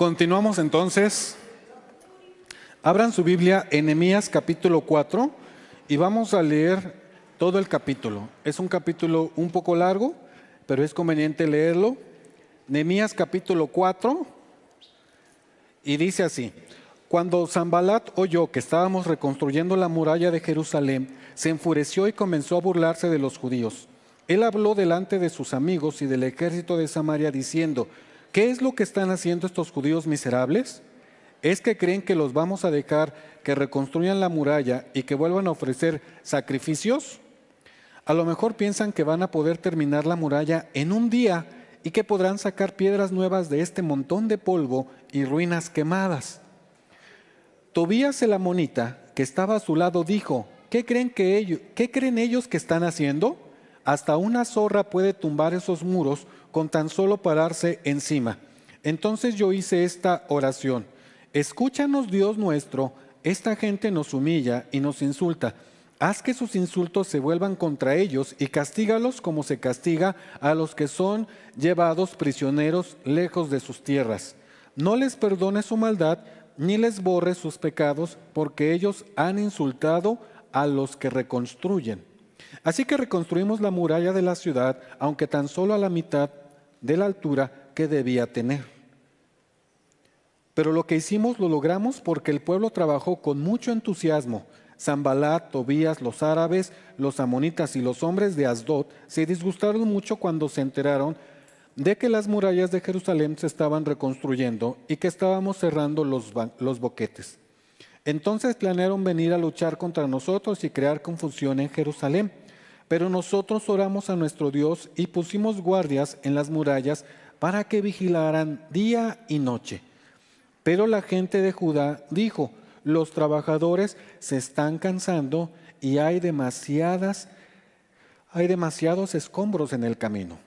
Continuamos entonces. Abran su Biblia en Nehemías capítulo 4 y vamos a leer todo el capítulo. Es un capítulo un poco largo, pero es conveniente leerlo. Nehemías capítulo 4 y dice así: Cuando Sanballat oyó que estábamos reconstruyendo la muralla de Jerusalén, se enfureció y comenzó a burlarse de los judíos. Él habló delante de sus amigos y del ejército de Samaria diciendo: ¿qué es lo que están haciendo estos judíos miserables? ¿Es que creen que los vamos a dejar que reconstruyan la muralla y que vuelvan a ofrecer sacrificios? A lo mejor piensan que van a poder terminar la muralla en un día y que podrán sacar piedras nuevas de este montón de polvo y ruinas quemadas. Tobías el amonita, que estaba a su lado, dijo: ¿Qué creen ellos que están haciendo? Hasta una zorra puede tumbar esos muros con tan solo pararse encima. Entonces yo hice esta oración: escúchanos, Dios nuestro, esta gente nos humilla y nos insulta. Haz que sus insultos se vuelvan contra ellos y castígalos como se castiga a los que son llevados prisioneros lejos de sus tierras. No les perdones su maldad ni les borres sus pecados, porque ellos han insultado a los que reconstruyen. Así que reconstruimos la muralla de la ciudad, aunque tan solo a la mitad de la altura que debía tener. Pero lo que hicimos lo logramos porque el pueblo trabajó con mucho entusiasmo. Sanballat, Tobías, los árabes, los amonitas y los hombres de Asdod se disgustaron mucho cuando se enteraron de que las murallas de Jerusalén se estaban reconstruyendo y que estábamos cerrando los boquetes. Entonces planearon venir a luchar contra nosotros y crear confusión en Jerusalén. Pero nosotros oramos a nuestro Dios y pusimos guardias en las murallas para que vigilaran día y noche. Pero la gente de Judá dijo: los trabajadores se están cansando y hay demasiados escombros en el camino.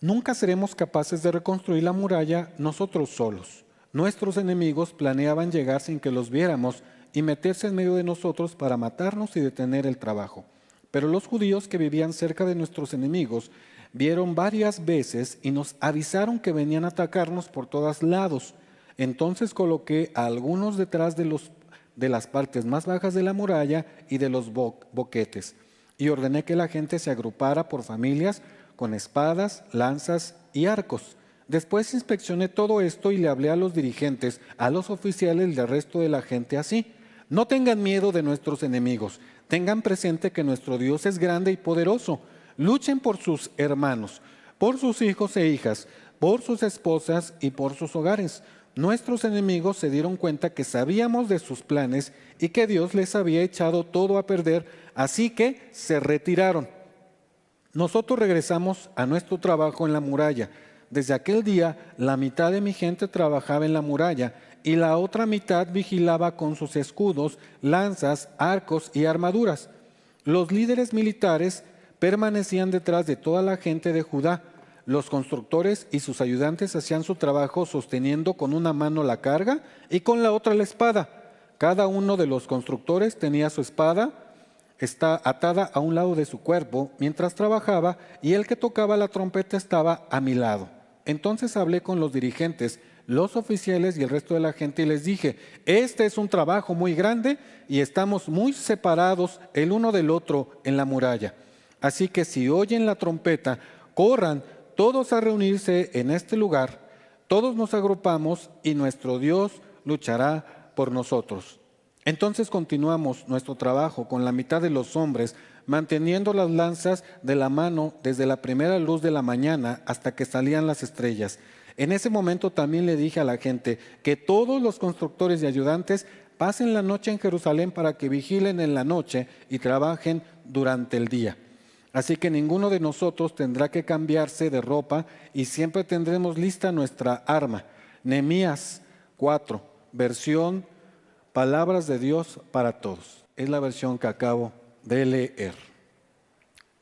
Nunca seremos capaces de reconstruir la muralla nosotros solos. Nuestros enemigos planeaban llegar sin que los viéramos y meterse en medio de nosotros para matarnos y detener el trabajo. Pero los judíos que vivían cerca de nuestros enemigos vieron varias veces y nos avisaron que venían a atacarnos por todos lados. Entonces coloqué a algunos detrás de las partes más bajas de la muralla y de los boquetes, y ordené que la gente se agrupara por familias con espadas, lanzas y arcos. Después inspeccioné todo esto y le hablé a los dirigentes, a los oficiales y al resto de la gente así: no tengan miedo de nuestros enemigos, tengan presente que nuestro Dios es grande y poderoso. Luchen por sus hermanos, por sus hijos e hijas, por sus esposas y por sus hogares. Nuestros enemigos se dieron cuenta que sabíamos de sus planes y que Dios les había echado todo a perder, así que se retiraron. Nosotros regresamos a nuestro trabajo en la muralla. Desde aquel día, la mitad de mi gente trabajaba en la muralla y la otra mitad vigilaba con sus escudos, lanzas, arcos y armaduras. Los líderes militares permanecían detrás de toda la gente de Judá. Los constructores y sus ayudantes hacían su trabajo sosteniendo con una mano la carga y con la otra la espada. Cada uno de los constructores tenía su espada atada a un lado de su cuerpo mientras trabajaba, y el que tocaba la trompeta estaba a mi lado. Entonces hablé con los dirigentes, los oficiales y el resto de la gente y les dije: este es un trabajo muy grande y estamos muy separados el uno del otro en la muralla. Así que si oyen la trompeta, corran todos a reunirse en este lugar. Todos nos agrupamos y nuestro Dios luchará por nosotros. Entonces continuamos nuestro trabajo con la mitad de los hombres, manteniendo las lanzas de la mano desde la primera luz de la mañana hasta que salían las estrellas. En ese momento también le dije a la gente que todos los constructores y ayudantes pasen la noche en Jerusalén para que vigilen en la noche y trabajen durante el día. Así que ninguno de nosotros tendrá que cambiarse de ropa y siempre tendremos lista nuestra arma. Nehemías 4, versión Palabras de Dios para Todos. Es la versión que acabo de leer.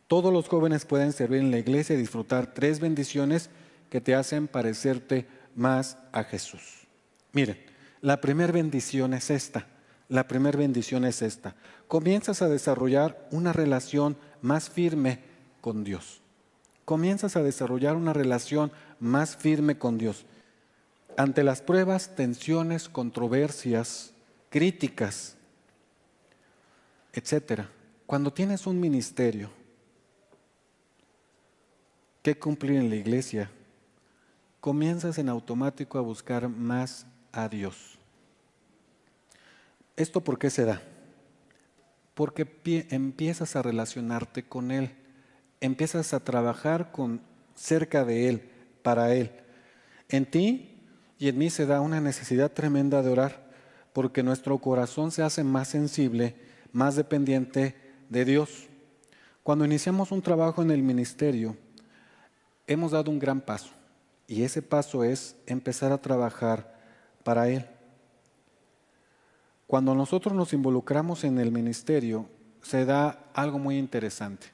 Todos los jóvenes pueden servir en la iglesia y disfrutar 3 bendiciones que te hacen parecerte más a Jesús. Miren, la primera bendición es esta. Comienzas a desarrollar una relación más firme con Dios. ante las pruebas, tensiones, controversias, críticas, etcétera. Cuando tienes un ministerio que cumplir en la iglesia, comienzas en automático a buscar más a Dios. ¿Esto por qué se da? Porque empiezas a relacionarte con Él, empiezas a trabajar cerca de Él, para Él. En ti y en mí se da una necesidad tremenda de orar, porque nuestro corazón se hace más sensible, más dependiente de Dios. Cuando iniciamos un trabajo en el ministerio, hemos dado un gran paso, y ese paso es empezar a trabajar para Él. Cuando nosotros nos involucramos en el ministerio, se da algo muy interesante.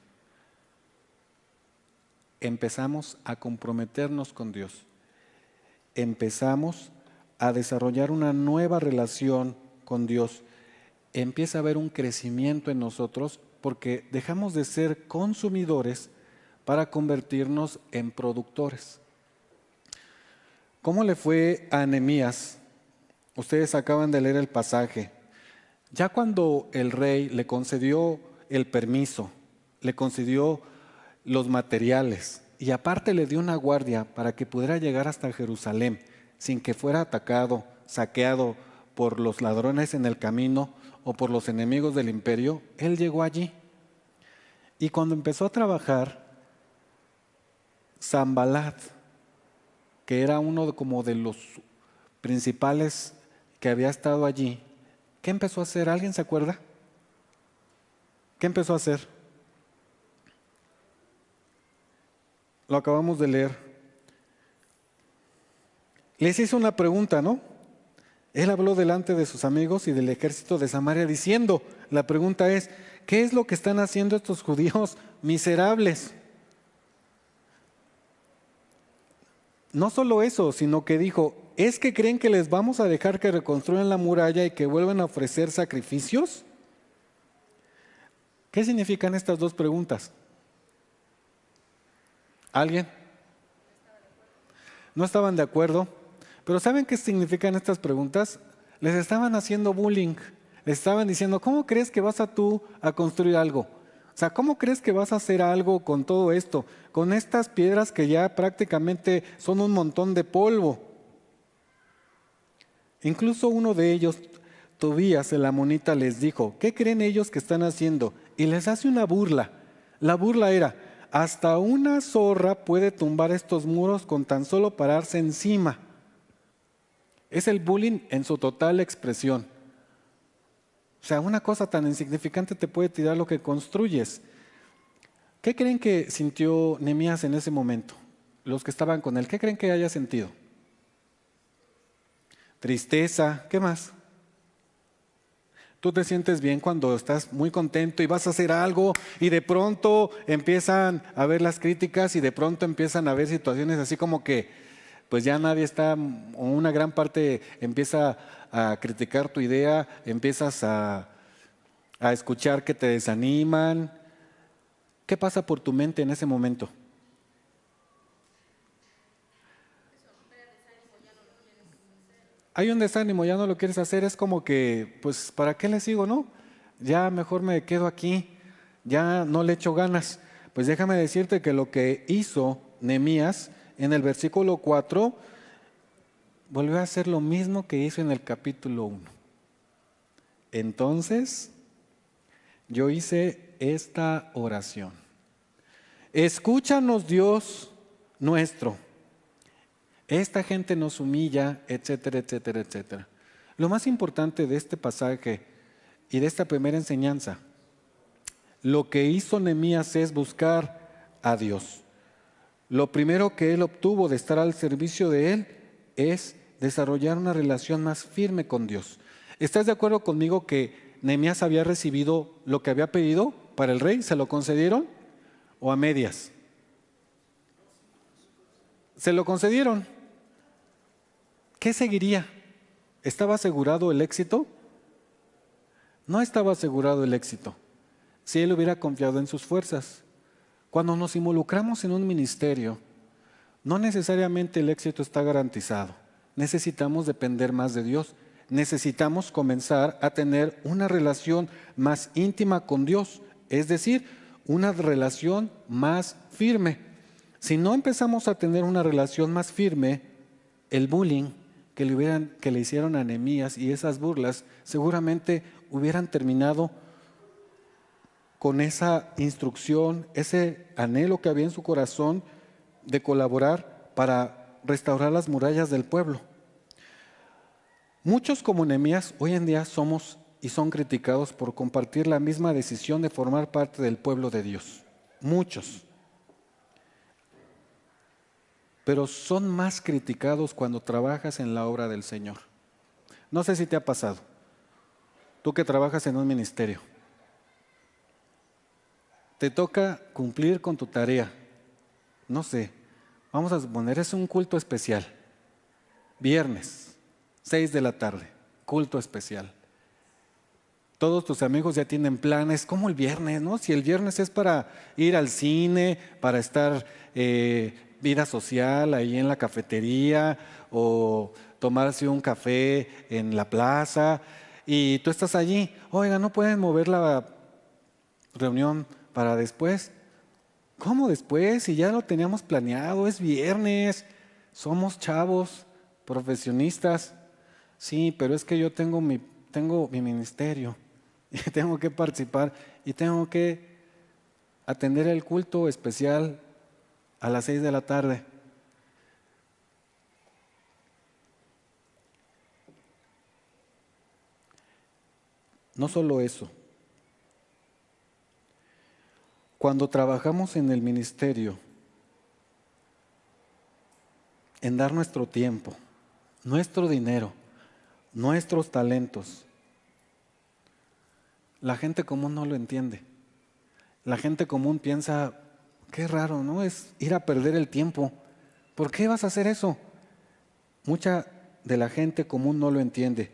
Empezamos a comprometernos con Dios. Empezamos a desarrollar una nueva relación con Dios. Empieza a haber un crecimiento en nosotros porque dejamos de ser consumidores para convertirnos en productores. ¿Cómo le fue a Nehemías? Ustedes acaban de leer el pasaje. Ya cuando el rey le concedió el permiso, le concedió los materiales y aparte le dio una guardia para que pudiera llegar hasta Jerusalén sin que fuera atacado, saqueado por los ladrones en el camino o por los enemigos del imperio, él llegó allí. Y cuando empezó a trabajar, Sanbalat, que era uno como de los principales que había estado allí, ¿qué empezó a hacer? ¿Alguien se acuerda? ¿Qué empezó a hacer? Lo acabamos de leer. Les hizo una pregunta, ¿no? Él habló delante de sus amigos y del ejército de Samaria diciendo, la pregunta es, ¿qué es lo que están haciendo estos judíos miserables? No solo eso, sino que dijo, ¿es que creen que les vamos a dejar que reconstruyan la muralla y que vuelvan a ofrecer sacrificios? ¿Qué significan estas dos preguntas? ¿Alguien? No estaban de acuerdo, pero ¿saben qué significan estas preguntas? Les estaban haciendo bullying, les estaban diciendo, ¿cómo crees que vas tú a construir algo? O sea, ¿cómo crees que vas a hacer algo con todo esto? Con estas piedras que ya prácticamente son un montón de polvo. Incluso uno de ellos, Tobías el amonita, les dijo, ¿qué creen ellos que están haciendo? Y les hace una burla. La burla era, hasta una zorra puede tumbar estos muros con tan solo pararse encima. Es el bullying en su total expresión. O sea, una cosa tan insignificante te puede tirar lo que construyes. ¿Qué creen que sintió Nehemías en ese momento? Los que estaban con él, ¿qué creen que haya sentido? Tristeza, ¿qué más? Tú te sientes bien cuando estás muy contento y vas a hacer algo y de pronto empiezan a ver las críticas y de pronto empiezan a ver situaciones así como que pues ya nadie está, o una gran parte empieza a criticar tu idea, empiezas a escuchar que te desaniman. ¿Qué pasa por tu mente en ese momento? Hay un desánimo, ya no lo quieres hacer, es como que, pues, ¿para qué le sigo, no? Ya mejor me quedo aquí, ya no le echo ganas. Pues déjame decirte que lo que hizo Nehemías en el versículo 4, volvió a hacer lo mismo que hizo en el capítulo 1. Entonces, yo hice esta oración. Escúchanos, Dios nuestro. Esta gente nos humilla, etcétera, etcétera, etcétera. Lo más importante de este pasaje y de esta primera enseñanza, lo que hizo Nehemías es buscar a Dios. Lo primero que él obtuvo de estar al servicio de él es desarrollar una relación más firme con Dios. ¿Estás de acuerdo conmigo que Nehemías había recibido lo que había pedido para el rey? ¿Se lo concedieron o a medias? Se lo concedieron. ¿Qué seguiría? ¿Estaba asegurado el éxito? No estaba asegurado el éxito si él hubiera confiado en sus fuerzas. Cuando nos involucramos en un ministerio, no necesariamente el éxito está garantizado. necesitamos depender más de Dios. Necesitamos comenzar a tener una relación más íntima con Dios, es decir, una relación más firme. Si no empezamos a tener una relación más firme, el bullying que le hicieron a Nehemías y esas burlas seguramente hubieran terminado con esa instrucción, ese anhelo que había en su corazón de colaborar para restaurar las murallas del pueblo. Muchos como Nehemías hoy en día somos y son criticados por compartir la misma decisión de formar parte del pueblo de Dios. Muchos. Pero son más criticados cuando trabajas en la obra del Señor. No sé si te ha pasado. Tú que trabajas en un ministerio. Te toca cumplir con tu tarea. No sé, vamos a suponer, es un culto especial. Viernes, 6 de la tarde, culto especial. Todos tus amigos ya tienen planes, como el viernes, ¿no? Si el viernes es para ir al cine, para estar vida social ahí en la cafetería o tomarse un café en la plaza y tú estás allí, oiga, ¿no pueden mover la reunión para después? ¿Cómo después? Si ya lo teníamos planeado, es viernes, somos chavos, profesionistas. Sí, pero es que yo tengo mi ministerio y tengo que participar y tengo que atender el culto especial a las 6 de la tarde. No solo eso. Cuando trabajamos en el ministerio, en dar nuestro tiempo, nuestro dinero, nuestros talentos, la gente común no lo entiende. La gente común piensa, qué raro, ¿no? Es ir a perder el tiempo. ¿Por qué vas a hacer eso? Mucha de la gente común no lo entiende.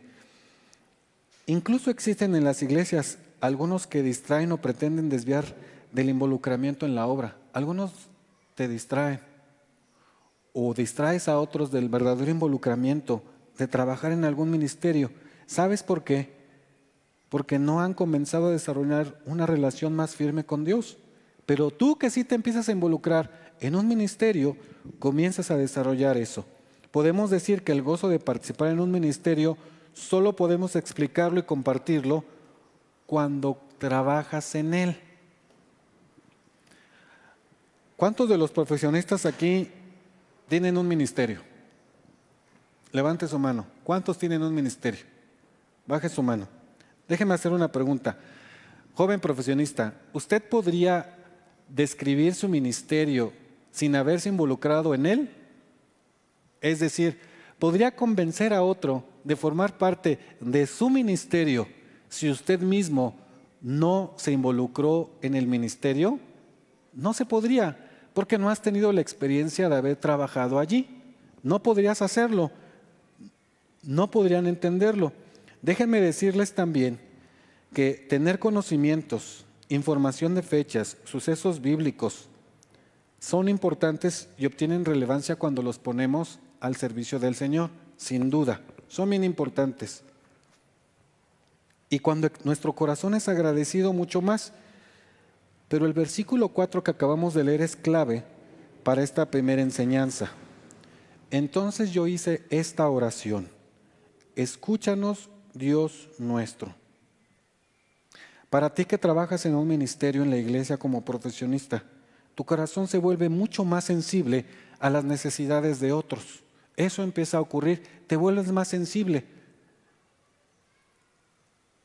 Incluso existen en las iglesias algunos que distraen o pretenden desviar del involucramiento en la obra. Algunos te distraen o distraes a otros del verdadero involucramiento de trabajar en algún ministerio. ¿Sabes por qué? Porque no han comenzado a desarrollar una relación más firme con Dios. Pero tú que sí te empiezas a involucrar en un ministerio, comienzas a desarrollar eso. Podemos decir que el gozo de participar en un ministerio solo podemos explicarlo y compartirlo cuando trabajas en él. ¿Cuántos de los profesionistas aquí tienen un ministerio? Levante su mano. ¿Cuántos tienen un ministerio? Baje su mano. Déjeme hacer una pregunta. Joven profesionista, ¿usted podría describir su ministerio sin haberse involucrado en él? Es decir, ¿podría convencer a otro de formar parte de su ministerio si usted mismo no se involucró en el ministerio? No se podría, porque no has tenido la experiencia de haber trabajado allí. No podrías hacerlo, no podrían entenderlo. Déjenme decirles también que tener conocimientos, información de fechas, sucesos bíblicos, son importantes y obtienen relevancia cuando los ponemos al servicio del Señor, sin duda, son bien importantes. Y cuando nuestro corazón es agradecido, mucho más. Pero el versículo 4 que acabamos de leer es clave para esta primera enseñanza. Entonces yo hice esta oración: escúchanos, Dios nuestro. Para ti que trabajas en un ministerio en la iglesia como profesionista, tu corazón se vuelve mucho más sensible a las necesidades de otros. Eso empieza a ocurrir, te vuelves más sensible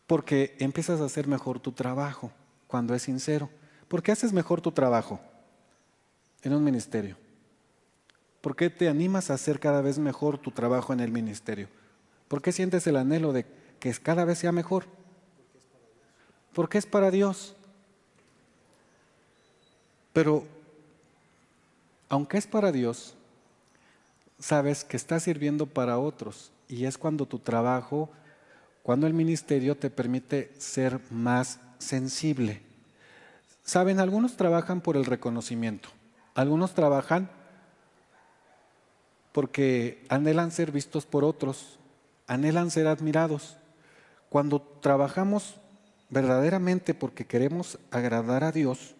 porque empiezas a hacer mejor tu trabajo cuando es sincero. ¿Por qué haces mejor tu trabajo en un ministerio? ¿Por qué te animas a hacer cada vez mejor tu trabajo en el ministerio? ¿Por qué sientes el anhelo de que cada vez sea mejor? Porque es para Dios. Pero, aunque es para Dios, sabes que estás sirviendo para otros. Y es cuando tu trabajo, cuando el ministerio te permite ser más sensible. Saben, algunos trabajan por el reconocimiento. Algunos trabajan porque anhelan ser vistos por otros, anhelan ser admirados. Cuando trabajamos verdaderamente porque queremos agradar a Dios,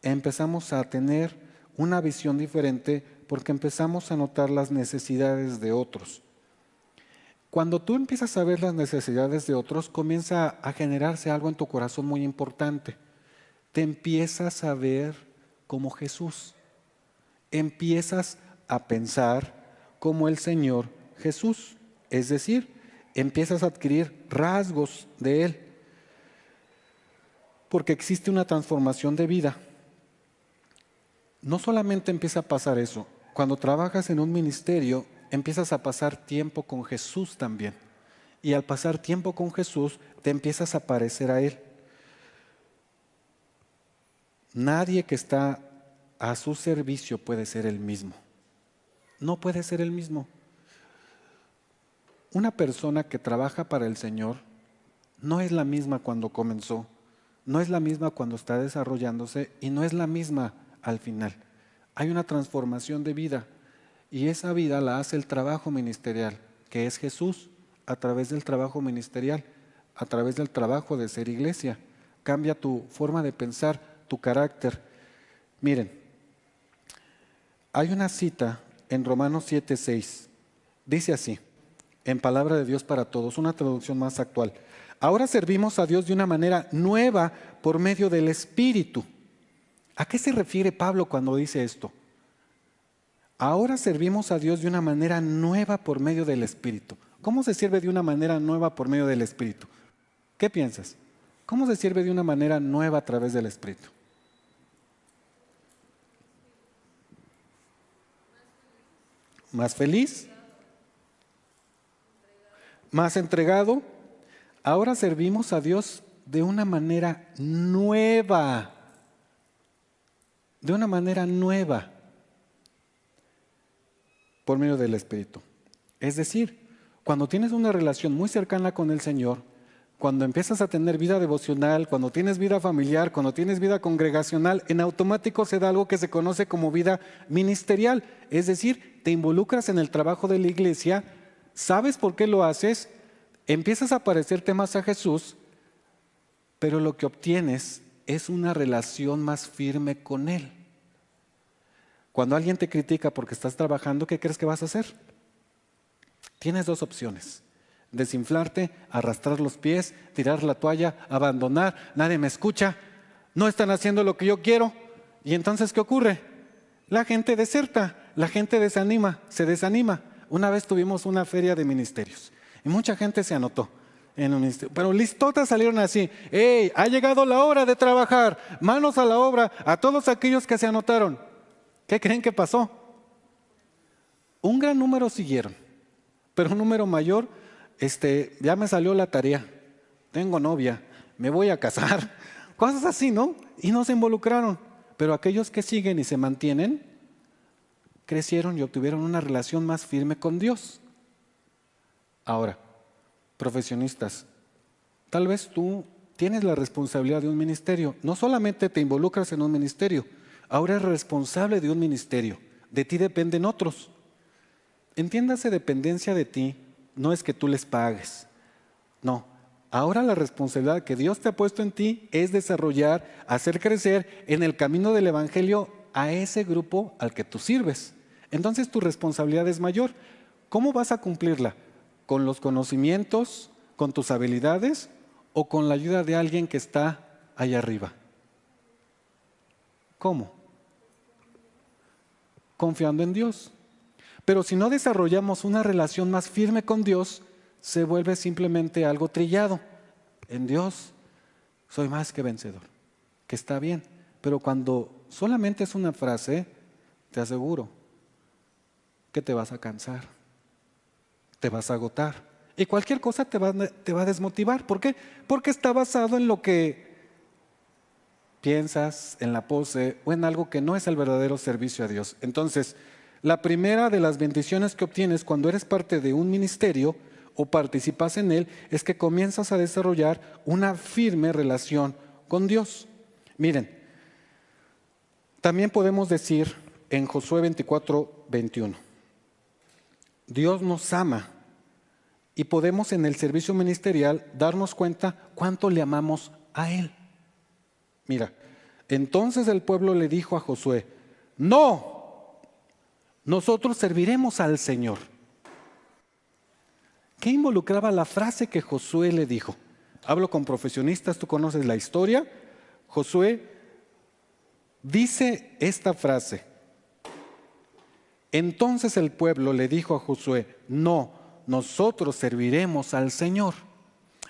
empezamos a tener una visión diferente porque empezamos a notar las necesidades de otros. Cuando tú empiezas a ver las necesidades de otros, comienza a generarse algo en tu corazón muy importante. Te empiezas a ver como Jesús. Empiezas a pensar como el Señor Jesús. Es decir, empiezas a adquirir rasgos de Él. Porque existe una transformación de vida. No solamente empieza a pasar eso. Cuando trabajas en un ministerio, empiezas a pasar tiempo con Jesús también. Y al pasar tiempo con Jesús, te empiezas a parecer a Él. Nadie que está a su servicio puede ser el mismo. No puede ser el mismo. Una persona que trabaja para el Señor no es la misma cuando comenzó, no es la misma cuando está desarrollándose y no es la misma al final. Hay una transformación de vida y esa vida la hace el trabajo ministerial, que es Jesús, a través del trabajo ministerial, a través del trabajo de ser iglesia. Cambia tu forma de pensar, tu carácter. Miren, hay una cita en Romanos 7:6. Dice así, en Palabra de Dios para Todos, una traducción más actual. Ahora servimos a Dios de una manera nueva por medio del Espíritu. ¿A qué se refiere Pablo cuando dice esto? Ahora servimos a Dios de una manera nueva por medio del Espíritu. ¿Cómo se sirve de una manera nueva por medio del Espíritu? ¿Qué piensas? ¿Cómo se sirve de una manera nueva a través del Espíritu? ¿Más feliz? ¿Más entregado? Ahora servimos a Dios de una manera nueva. De una manera nueva. Por medio del Espíritu. Es decir, cuando tienes una relación muy cercana con el Señor, cuando empiezas a tener vida devocional, cuando tienes vida familiar, cuando tienes vida congregacional, en automático se da algo que se conoce como vida ministerial. Es decir, te involucras en el trabajo de la iglesia, sabes por qué lo haces, empiezas a parecerte más a Jesús, pero lo que obtienes es una relación más firme con Él. Cuando alguien te critica porque estás trabajando, ¿qué crees que vas a hacer? Tienes dos opciones. Desinflarte, arrastrar los pies, tirar la toalla, abandonar, nadie me escucha, no están haciendo lo que yo quiero. Y entonces, ¿qué ocurre? La gente deserta, la gente desanima, se desanima. Una vez tuvimos una feria de ministerios y mucha gente se anotó en un ministerio, pero listotas salieron así: ¡Hey, ha llegado la hora de trabajar! Manos a la obra a todos aquellos que se anotaron. ¿Qué creen que pasó? Un gran número siguieron, pero un número mayor, ya me salió la tarea, tengo novia, me voy a casar, cosas así, ¿no? Y no se involucraron, pero aquellos que siguen y se mantienen, crecieron y obtuvieron una relación más firme con Dios. Ahora, profesionistas, tal vez tú tienes la responsabilidad de un ministerio, no solamente te involucras en un ministerio, ahora eres responsable de un ministerio, de ti dependen otros. Entiéndase, dependencia de ti no es que tú les pagues, no. Ahora la responsabilidad que Dios te ha puesto en ti es desarrollar, hacer crecer en el camino del Evangelio a ese grupo al que tú sirves. Entonces tu responsabilidad es mayor. ¿Cómo vas a cumplirla? ¿Con los conocimientos, con tus habilidades o con la ayuda de alguien que está allá arriba? ¿Cómo? Confiando en Dios. Pero si no desarrollamos una relación más firme con Dios, se vuelve simplemente algo trillado. En Dios soy más que vencedor, que está bien. Pero cuando solamente es una frase, te aseguro que te vas a cansar, te vas a agotar. Y cualquier cosa te va a desmotivar. ¿Por qué? Porque está basado en lo que piensas, en la pose o en algo que no es el verdadero servicio a Dios. Entonces, la primera de las bendiciones que obtienes cuando eres parte de un ministerio o participas en él es que comienzas a desarrollar una firme relación con Dios. Miren, también podemos decir en Josué 24, 21. Dios nos ama y podemos en el servicio ministerial darnos cuenta cuánto le amamos a Él. Mira, entonces el pueblo le dijo a Josué: no, nosotros serviremos al Señor. ¿Qué involucraba la frase que Josué le dijo? Hablo con profesionistas, tú conoces la historia. Josué dice esta frase: entonces el pueblo le dijo a Josué: no, nosotros serviremos al Señor.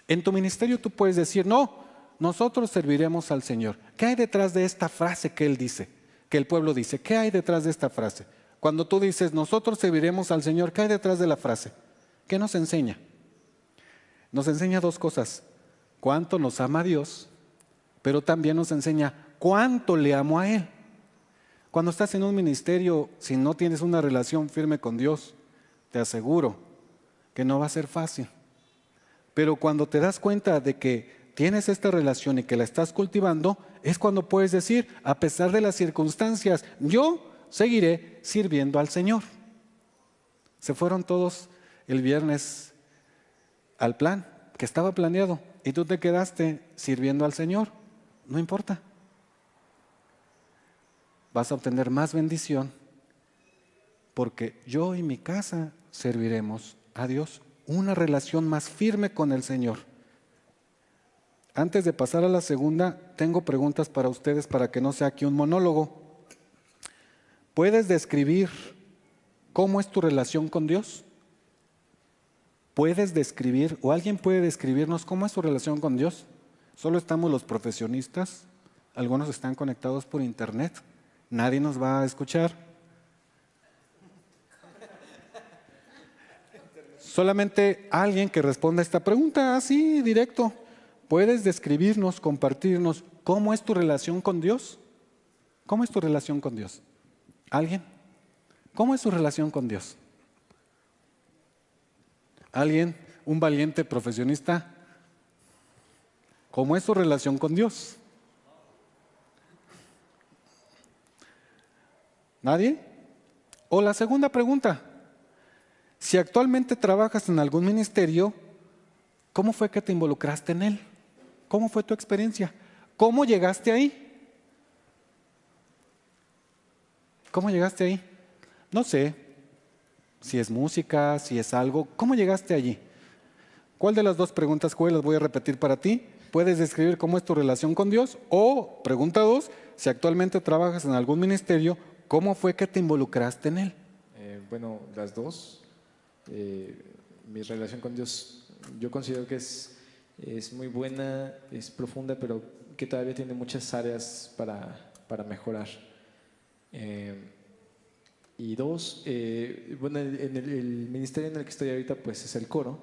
En tu ministerio tú puedes decir: no, nosotros serviremos al Señor. ¿Qué hay detrás de esta frase que él dice, que el pueblo dice? ¿Qué hay detrás de esta frase? Cuando tú dices nosotros serviremos al Señor, ¿qué hay detrás de la frase? ¿Qué nos enseña? Nos enseña dos cosas: cuánto nos ama Dios, pero también nos enseña cuánto le amo a Él. Cuando estás en un ministerio, si no tienes una relación firme con Dios, te aseguro que no va a ser fácil. Pero cuando te das cuenta de que tienes esta relación y que la estás cultivando, es cuando puedes decir, a pesar de las circunstancias, yo seguiré sirviendo al Señor. Se fueron todos el viernes al plan que estaba planeado y tú te quedaste sirviendo al Señor. No importa. Vas a obtener más bendición porque yo y mi casa serviremos a Dios. Una relación más firme con el Señor. Antes de pasar a la segunda, tengo preguntas para ustedes para que no sea aquí un monólogo. ¿Puedes describir cómo es tu relación con Dios? ¿Puedes describir o alguien puede describirnos cómo es tu relación con Dios? Solo estamos los profesionistas, algunos están conectados por internet, nadie nos va a escuchar. Solamente alguien que responda a esta pregunta así, directo. ¿Puedes describirnos, compartirnos cómo es tu relación con Dios? ¿Cómo es tu relación con Dios? ¿Alguien? ¿Cómo es tu relación con Dios? ¿Alguien? ¿Un valiente profesionista? ¿Cómo es tu relación con Dios? ¿Nadie? O la segunda pregunta. Si actualmente trabajas en algún ministerio, ¿cómo fue que te involucraste en él? ¿Cómo fue tu experiencia? ¿Cómo llegaste ahí? ¿Cómo llegaste ahí? No sé si es música, si es algo. ¿Cómo llegaste allí? ¿Cuál de las dos preguntas, Joel, las voy a repetir para ti? ¿Puedes describir cómo es tu relación con Dios? O, pregunta 2, si actualmente trabajas en algún ministerio, ¿cómo fue que te involucraste en él? Bueno, las dos. Mi relación con Dios, yo considero que es muy buena, es profunda, pero que todavía tiene muchas áreas para mejorar. Y dos, bueno, en el ministerio en el que estoy ahorita, pues es el coro.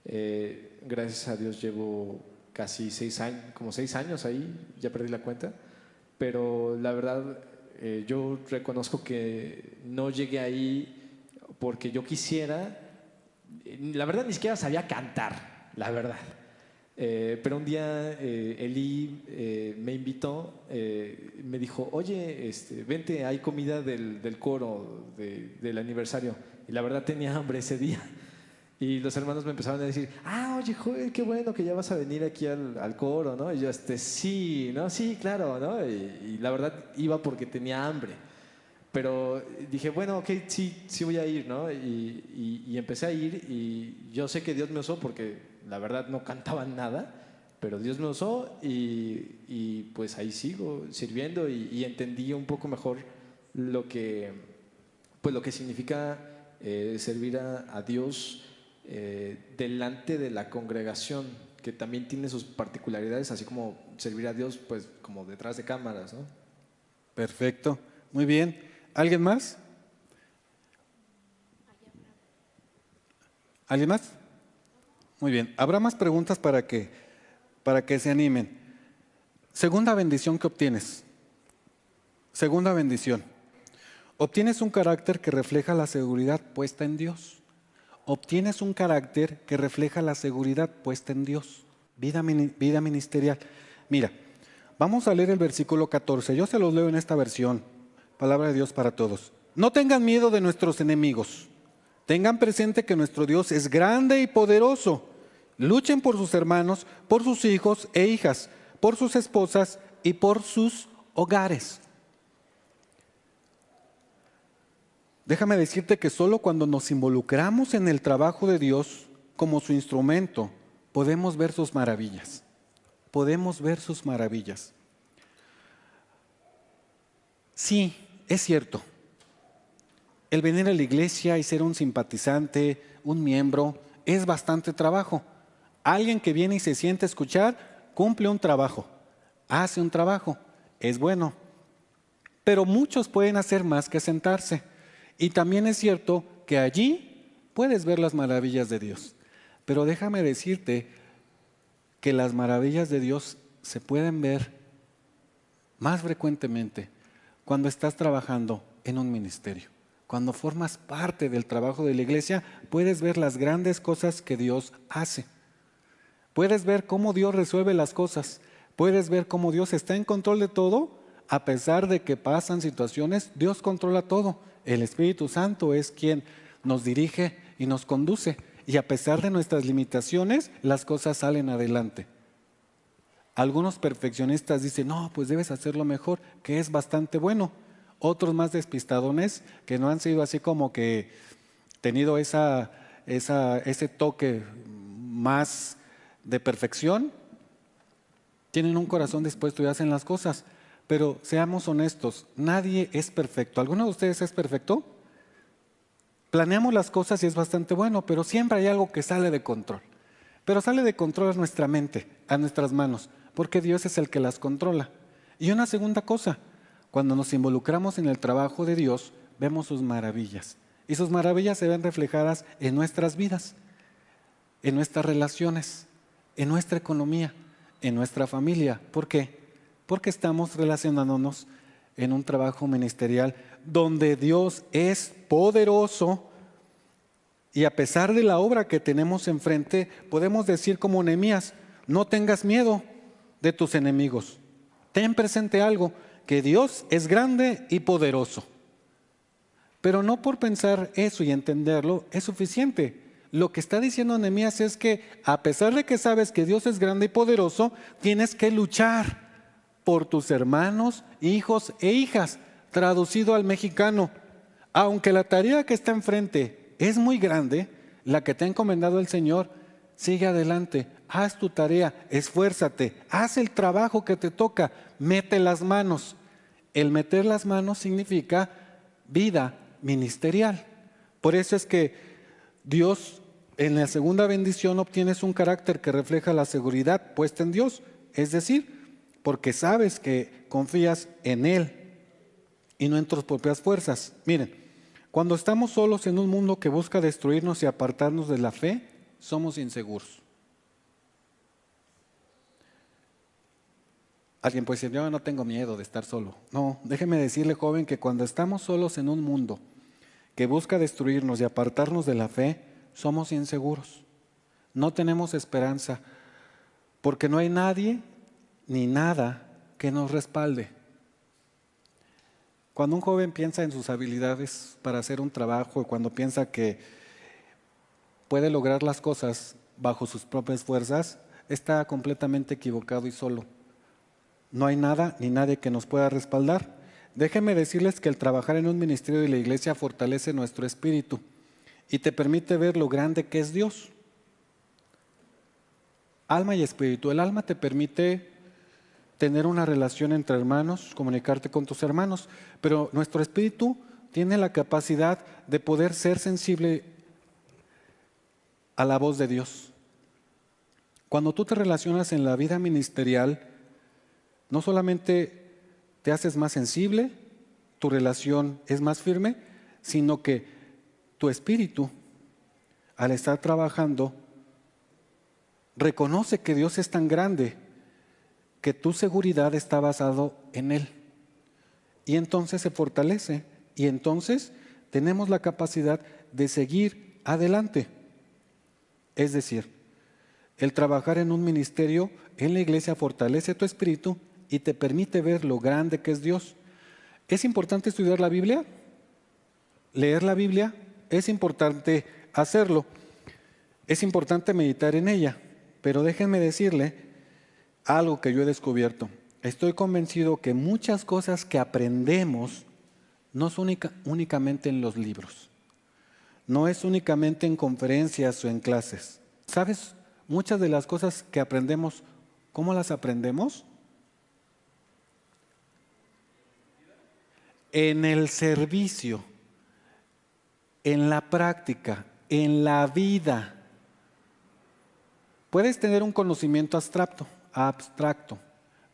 Gracias a Dios llevo casi 6 años, como 6 años ahí, ya perdí la cuenta, pero la verdad yo reconozco que no llegué ahí porque yo quisiera. La verdad ni siquiera sabía cantar, la verdad. Pero un día Eli me invitó, me dijo: oye, vente, hay comida del coro del aniversario. Y la verdad tenía hambre ese día. Y los hermanos me empezaron a decir: oye, joder, qué bueno que ya vas a venir aquí al coro, ¿no? Y yo, sí, ¿no? Sí, claro, ¿no? Y la verdad iba porque tenía hambre. Pero dije, bueno, ok, sí voy a ir, ¿no? Y empecé a ir y yo sé que Dios me usó porque la verdad no cantaba nada, pero Dios me usó y pues ahí sigo sirviendo y entendí un poco mejor pues lo que significa servir a Dios delante de la congregación, que también tiene sus particularidades, así como servir a Dios pues como detrás de cámaras, ¿no? Perfecto, muy bien. ¿Alguien más? ¿Alguien más? Muy bien, habrá más preguntas para que se animen. Segunda bendición que obtienes. Segunda bendición. Obtienes un carácter que refleja la seguridad puesta en Dios. Obtienes un carácter que refleja la seguridad puesta en Dios. Vida ministerial. Mira, vamos a leer el versículo 14. Yo se los leo en esta versión. Palabra de Dios para todos. No tengan miedo de nuestros enemigos. Tengan presente que nuestro Dios es grande y poderoso. Luchen por sus hermanos, por sus hijos e hijas, por sus esposas y por sus hogares. Déjame decirte que solo cuando nos involucramos en el trabajo de Dios como su instrumento, podemos ver sus maravillas. Podemos ver sus maravillas. Sí, es cierto. El venir a la iglesia y ser un simpatizante, un miembro, es bastante trabajo. Alguien que viene y se siente a escuchar, cumple un trabajo, hace un trabajo, es bueno. Pero muchos pueden hacer más que sentarse. Y también es cierto que allí puedes ver las maravillas de Dios. Pero déjame decirte que las maravillas de Dios se pueden ver más frecuentemente cuando estás trabajando en un ministerio. Cuando formas parte del trabajo de la iglesia, puedes ver las grandes cosas que Dios hace. Puedes ver cómo Dios resuelve las cosas. Puedes ver cómo Dios está en control de todo. A pesar de que pasan situaciones, Dios controla todo. El Espíritu Santo es quien nos dirige y nos conduce. Y a pesar de nuestras limitaciones, las cosas salen adelante. Algunos perfeccionistas dicen, no, pues debes hacerlo mejor, que es bastante bueno. Otros más despistadones, que no han sido así como que tenido ese toque más de perfección, tienen un corazón dispuesto y hacen las cosas. Pero seamos honestos, nadie es perfecto. ¿Alguno de ustedes es perfecto? Planeamos las cosas y es bastante bueno, pero siempre hay algo que sale de control. Pero sale de control a nuestra mente, a nuestras manos, porque Dios es el que las controla. Y una segunda cosa, cuando nos involucramos en el trabajo de Dios, vemos sus maravillas. Y sus maravillas se ven reflejadas en nuestras vidas, en nuestras relaciones, en nuestra economía, en nuestra familia. ¿Por qué? Porque estamos relacionándonos en un trabajo ministerial donde Dios es poderoso y a pesar de la obra que tenemos enfrente, podemos decir como Nehemías, no tengas miedo de tus enemigos. Ten presente algo, que Dios es grande y poderoso. Pero no por pensar eso y entenderlo es suficiente. Lo que está diciendo Nehemías es que a pesar de que sabes que Dios es grande y poderoso, tienes que luchar por tus hermanos, hijos e hijas, traducido al mexicano. Aunque la tarea que está enfrente es muy grande, la que te ha encomendado el Señor, sigue adelante, haz tu tarea, esfuérzate, haz el trabajo que te toca, mete las manos. El meter las manos significa vida ministerial. Por eso es que Dios, en la segunda bendición, obtienes un carácter que refleja la seguridad puesta en Dios, es decir, porque sabes que confías en Él y no en tus propias fuerzas. Miren, cuando estamos solos en un mundo que busca destruirnos y apartarnos de la fe, somos inseguros. Alguien puede decir, yo no tengo miedo de estar solo. No, déjeme decirle, joven, que cuando estamos solos en un mundo que busca destruirnos y apartarnos de la fe, somos inseguros. No tenemos esperanza, porque no hay nadie ni nada que nos respalde. Cuando un joven piensa en sus habilidades para hacer un trabajo, cuando piensa que puede lograr las cosas bajo sus propias fuerzas, está completamente equivocado y solo. No hay nada ni nadie que nos pueda respaldar. Déjenme decirles que el trabajar en un ministerio de la iglesia fortalece nuestro espíritu y te permite ver lo grande que es Dios. Alma y espíritu. El alma te permite tener una relación entre hermanos, comunicarte con tus hermanos, pero nuestro espíritu tiene la capacidad de poder ser sensible a la voz de Dios. Cuando tú te relacionas en la vida ministerial, no solamente te haces más sensible, tu relación es más firme, sino que tu espíritu, al estar trabajando, reconoce que Dios es tan grande que tu seguridad está basado en Él. Y entonces se fortalece y entonces tenemos la capacidad de seguir adelante. Es decir, el trabajar en un ministerio en la iglesia fortalece tu espíritu y te permite ver lo grande que es Dios. ¿Es importante estudiar la Biblia? leer la Biblia, es importante hacerlo, es importante meditar en ella, pero déjenme decirle algo que yo he descubierto. Estoy convencido que muchas cosas que aprendemos no es únicamente en los libros, no es únicamente en conferencias o en clases. ¿Sabes? Muchas de las cosas que aprendemos, ¿cómo las aprendemos? En el servicio, en la práctica, en la vida. Puedes tener un conocimiento abstracto.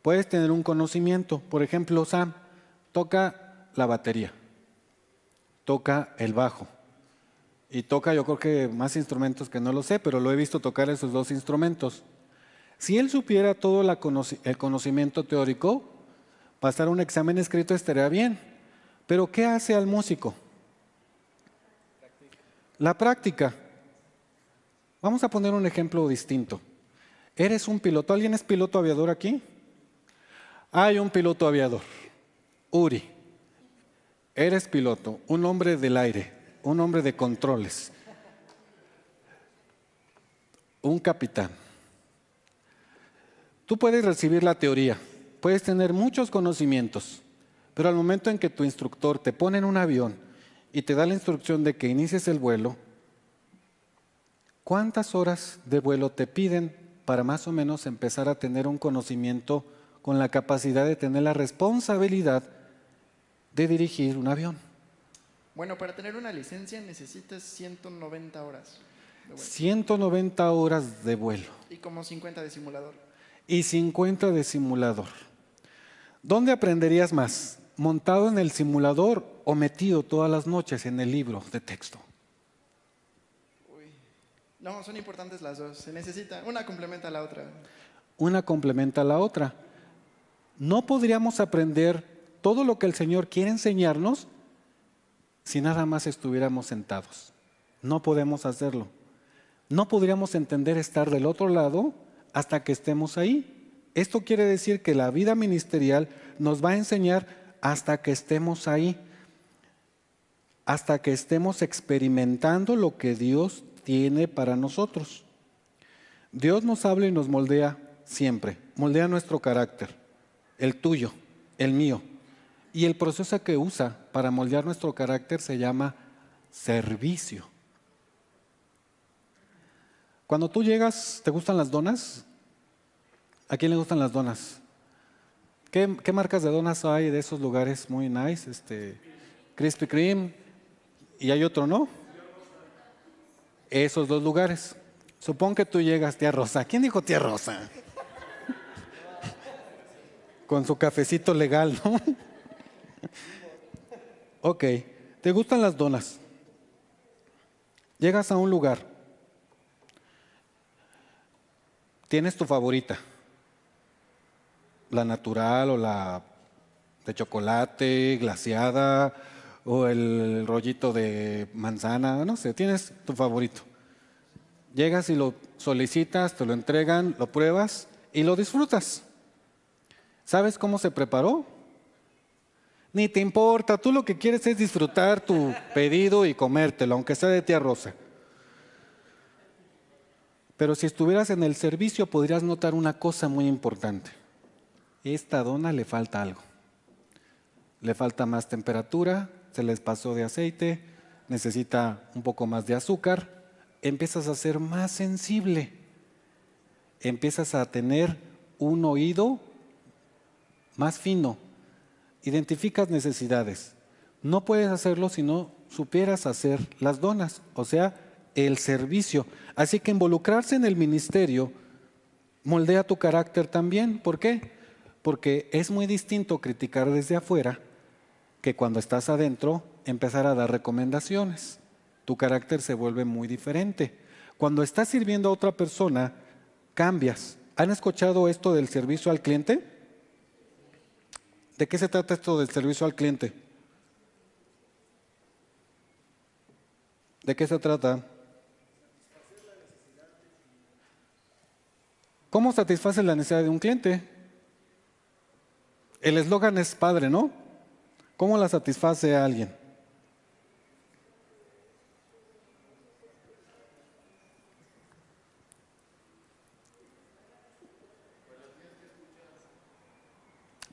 Puedes tener un conocimiento. Por ejemplo, Sam toca la batería, toca el bajo y toca, yo creo que más instrumentos que no lo sé, pero lo he visto tocar esos dos instrumentos. Si él supiera todo el conocimiento teórico, pasar un examen escrito estaría bien. Pero ¿qué hace al músico? La práctica. Vamos a poner un ejemplo distinto. Eres un piloto. ¿Alguien es piloto aviador aquí? Hay un piloto aviador. Uri. Eres piloto, un hombre del aire, un hombre de controles, un capitán. Tú puedes recibir la teoría, puedes tener muchos conocimientos, pero al momento en que tu instructor te pone en un avión y te da la instrucción de que inicies el vuelo, ¿cuántas horas de vuelo te piden para más o menos empezar a tener un conocimiento con la capacidad de tener la responsabilidad de dirigir un avión? Bueno, para tener una licencia necesitas 190 horas de vuelo. 190 horas de vuelo. Y como 50 de simulador. Y 50 de simulador. ¿Dónde aprenderías más? ¿Montado en el simulador o metido todas las noches en el libro de texto? Uy. No, son importantes las dos. Se necesita. Una complementa a la otra. Una complementa a la otra. No podríamos aprender todo lo que el Señor quiere enseñarnos si nada más estuviéramos sentados. No podemos hacerlo. No podríamos entender estar del otro lado hasta que estemos ahí. Esto quiere decir que la vida ministerial nos va a enseñar hasta que estemos ahí, hasta que estemos experimentando lo que Dios tiene para nosotros. Dios nos habla y nos moldea siempre, moldea nuestro carácter, el tuyo, el mío. Y el proceso que usa para moldear nuestro carácter se llama servicio. Cuando tú llegas, ¿te gustan las donas? ¿A quién le gustan las donas? ¿Qué marcas de donas hay de esos lugares muy nice? Krispy Kreme, y hay otro, ¿no? Esos dos lugares. Supón que tú llegas, tía Rosa. ¿Quién dijo tía Rosa? Con su cafecito legal, ¿no? Ok, ¿te gustan las donas? Llegas a un lugar. Tienes tu favorita. La natural o la de chocolate, glaseada, o el rollito de manzana, no sé, tienes tu favorito. Llegas y lo solicitas, te lo entregan, lo pruebas y lo disfrutas. ¿Sabes cómo se preparó? Ni te importa, tú lo que quieres es disfrutar tu pedido y comértelo, aunque sea de tía Rosa. Pero si estuvieras en el servicio podrías notar una cosa muy importante. Esta dona le falta algo. Le falta más temperatura, se les pasó de aceite, necesita un poco más de azúcar. Empiezas a ser más sensible. Empiezas a tener un oído más fino. Identificas necesidades. No puedes hacerlo si no supieras hacer las donas, o sea, el servicio. Así que involucrarse en el ministerio moldea tu carácter también. ¿Por qué? Porque es muy distinto criticar desde afuera que cuando estás adentro empezar a dar recomendaciones. Tu carácter se vuelve muy diferente. Cuando estás sirviendo a otra persona, cambias. ¿Han escuchado esto del servicio al cliente? ¿De qué se trata esto del servicio al cliente? ¿De qué se trata? ¿Cómo satisface la necesidad de un cliente? El eslogan es padre, ¿no? ¿Cómo la satisface a alguien?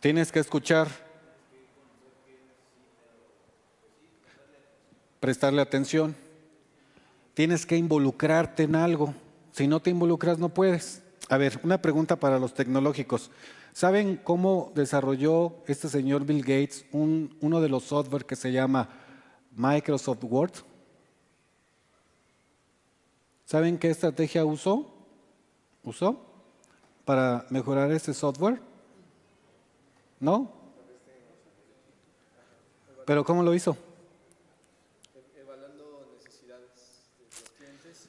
Tienes que escuchar, prestarle atención. Tienes que involucrarte en algo. Si no te involucras, no puedes. A ver, una pregunta para los tecnológicos. ¿Saben cómo desarrolló este señor Bill Gates uno de los software que se llama Microsoft Word? ¿Saben qué estrategia usó para mejorar ese software? ¿No? ¿Pero cómo lo hizo? Evaluando necesidades de los clientes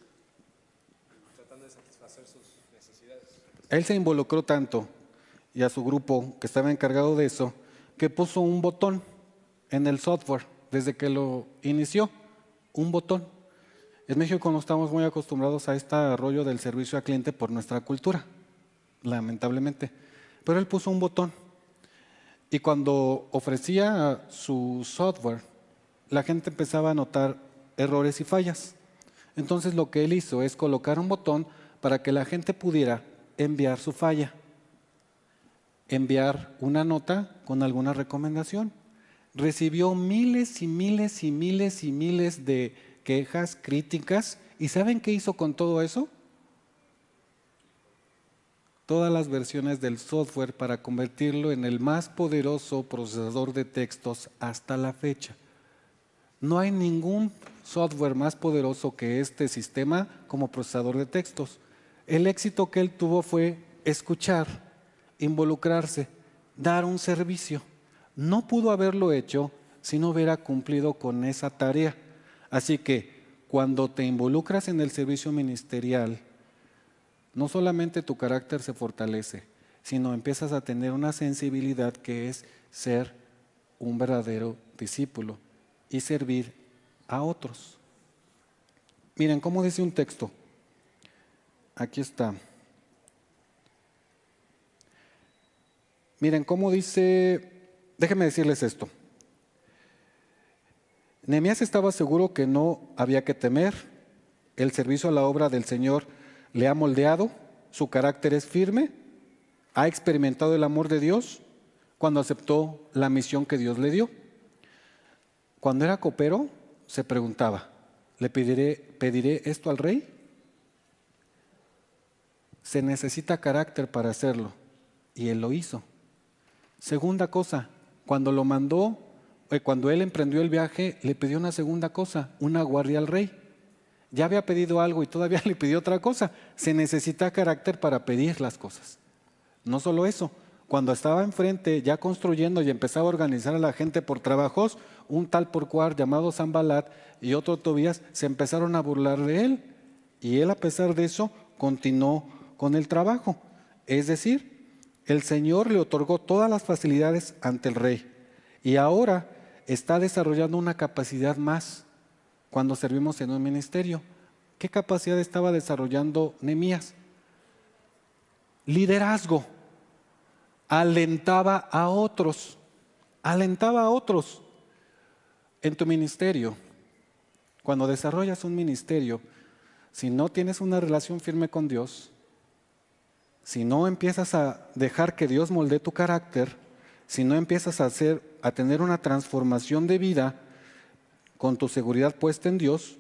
y tratando de satisfacer sus necesidades. Él se involucró tanto y a su grupo que estaba encargado de eso, que puso un botón en el software desde que lo inició, un botón. En México no estamos muy acostumbrados a este rollo del servicio al cliente por nuestra cultura, lamentablemente. Pero él puso un botón y cuando ofrecía su software, la gente empezaba a notar errores y fallas. Entonces lo que él hizo es colocar un botón para que la gente pudiera enviar su falla, enviar una nota con alguna recomendación. Recibió miles y miles y miles y miles de quejas, críticas. ¿Y saben qué hizo con todo eso? Todas las versiones del software para convertirlo en el más poderoso procesador de textos hasta la fecha. No hay ningún software más poderoso que este sistema como procesador de textos. El éxito que él tuvo fue escuchar, involucrarse, dar un servicio. No pudo haberlo hecho si no hubiera cumplido con esa tarea. Así que cuando te involucras en el servicio ministerial, no solamente tu carácter se fortalece, sino empiezas a tener una sensibilidad que es ser un verdadero discípulo y servir a otros. Miren cómo dice un texto. Aquí está. Miren cómo dice, déjenme decirles esto. Nehemías estaba seguro que no había que temer. El servicio a la obra del Señor le ha moldeado, su carácter es firme, ha experimentado el amor de Dios cuando aceptó la misión que Dios le dio. Cuando era copero, se preguntaba, ¿le pediré esto al rey? Se necesita carácter para hacerlo, y él lo hizo. Segunda cosa, cuando él emprendió el viaje, le pidió una segunda cosa, una guardia al rey. Ya había pedido algo y todavía le pidió otra cosa. Se necesita carácter para pedir las cosas. No solo eso, cuando estaba enfrente ya construyendo y empezaba a organizar a la gente por trabajos, un tal Porcuar llamado Sanbalat y otro Tobías se empezaron a burlar de él. Y él, a pesar de eso, continuó con el trabajo. Es decir, el Señor le otorgó todas las facilidades ante el rey y ahora está desarrollando una capacidad más cuando servimos en un ministerio. ¿Qué capacidad estaba desarrollando Nehemías? Liderazgo. Alentaba a otros. Alentaba a otros. En tu ministerio, cuando desarrollas un ministerio, si no tienes una relación firme con Dios, si no empiezas a dejar que Dios moldee tu carácter, si no empiezas a tener una transformación de vida con tu seguridad puesta en Dios,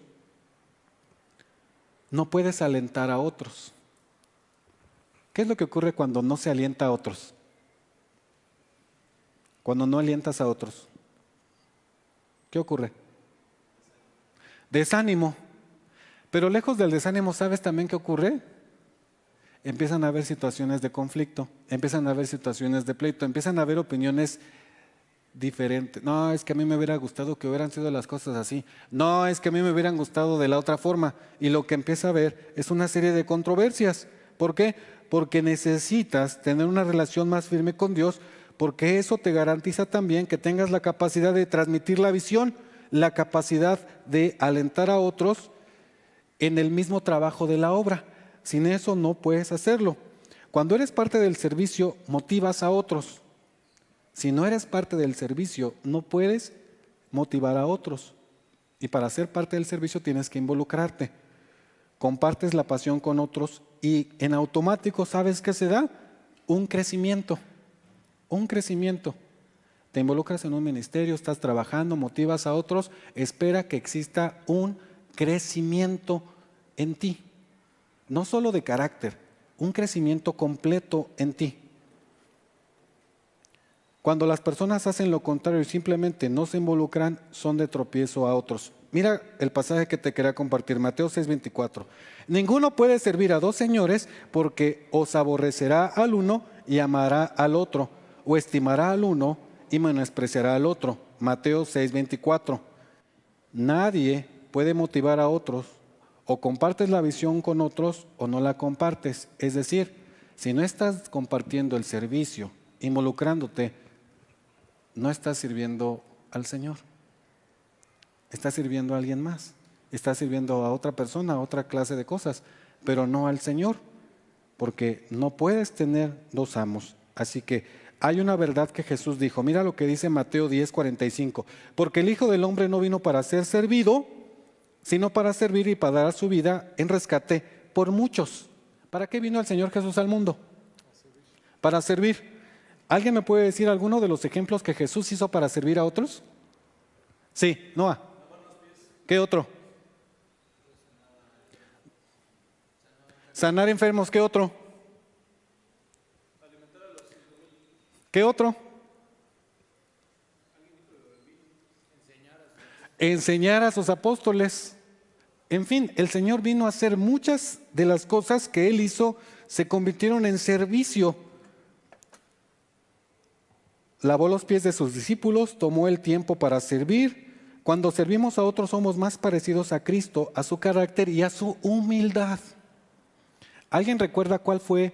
no puedes alentar a otros. ¿Qué es lo que ocurre cuando no se alienta a otros? Cuando no alientas a otros. ¿Qué ocurre? Desánimo. Pero lejos del desánimo, ¿sabes también qué ocurre? Empiezan a haber situaciones de conflicto, empiezan a haber situaciones de pleito, empiezan a haber opiniones diferentes. No, es que a mí me hubiera gustado que hubieran sido las cosas así. No, es que a mí me hubieran gustado de la otra forma. Y lo que empieza a haber es una serie de controversias. ¿Por qué? Porque necesitas tener una relación más firme con Dios, porque eso te garantiza también que tengas la capacidad de transmitir la visión, la capacidad de alentar a otros en el mismo trabajo de la obra. Sin eso no puedes hacerlo. Cuando eres parte del servicio, motivas a otros. Si no eres parte del servicio, no puedes motivar a otros. Y para ser parte del servicio tienes que involucrarte. Compartes la pasión con otros y en automático, ¿sabes qué se da? Un crecimiento. un crecimiento. Te involucras en un ministerio, estás trabajando, motivas a otros, espera que exista un crecimiento en ti. No solo de carácter, un crecimiento completo en ti. Cuando las personas hacen lo contrario y simplemente no se involucran, son de tropiezo a otros. Mira el pasaje que te quería compartir, Mateo 6:24. Ninguno puede servir a dos señores porque os aborrecerá al uno y amará al otro, o estimará al uno y menospreciará al otro. Mateo 6:24. Nadie puede motivar a otros, o compartes la visión con otros o no la compartes. Es decir, si no estás compartiendo el servicio, involucrándote, no estás sirviendo al Señor. Estás sirviendo a alguien más. Estás sirviendo a otra persona, a otra clase de cosas, pero no al Señor, porque no puedes tener dos amos. Así que hay una verdad que Jesús dijo. Mira lo que dice Mateo 10:45. Porque el Hijo del Hombre no vino para ser servido, sino para servir y para dar su vida en rescate por muchos. ¿Para qué vino el Señor Jesús al mundo? Para servir. ¿Alguien me puede decir alguno de los ejemplos que Jesús hizo para servir a otros? Sí, Noah. ¿Qué otro? Sanar enfermos, ¿qué otro? ¿Qué otro? Enseñar a sus apóstoles. En fin, el Señor vino a hacer muchas de las cosas que Él hizo, se convirtieron en servicio. Lavó los pies de sus discípulos, tomó el tiempo para servir. Cuando servimos a otros somos más parecidos a Cristo, a su carácter y a su humildad. ¿Alguien recuerda cuál fue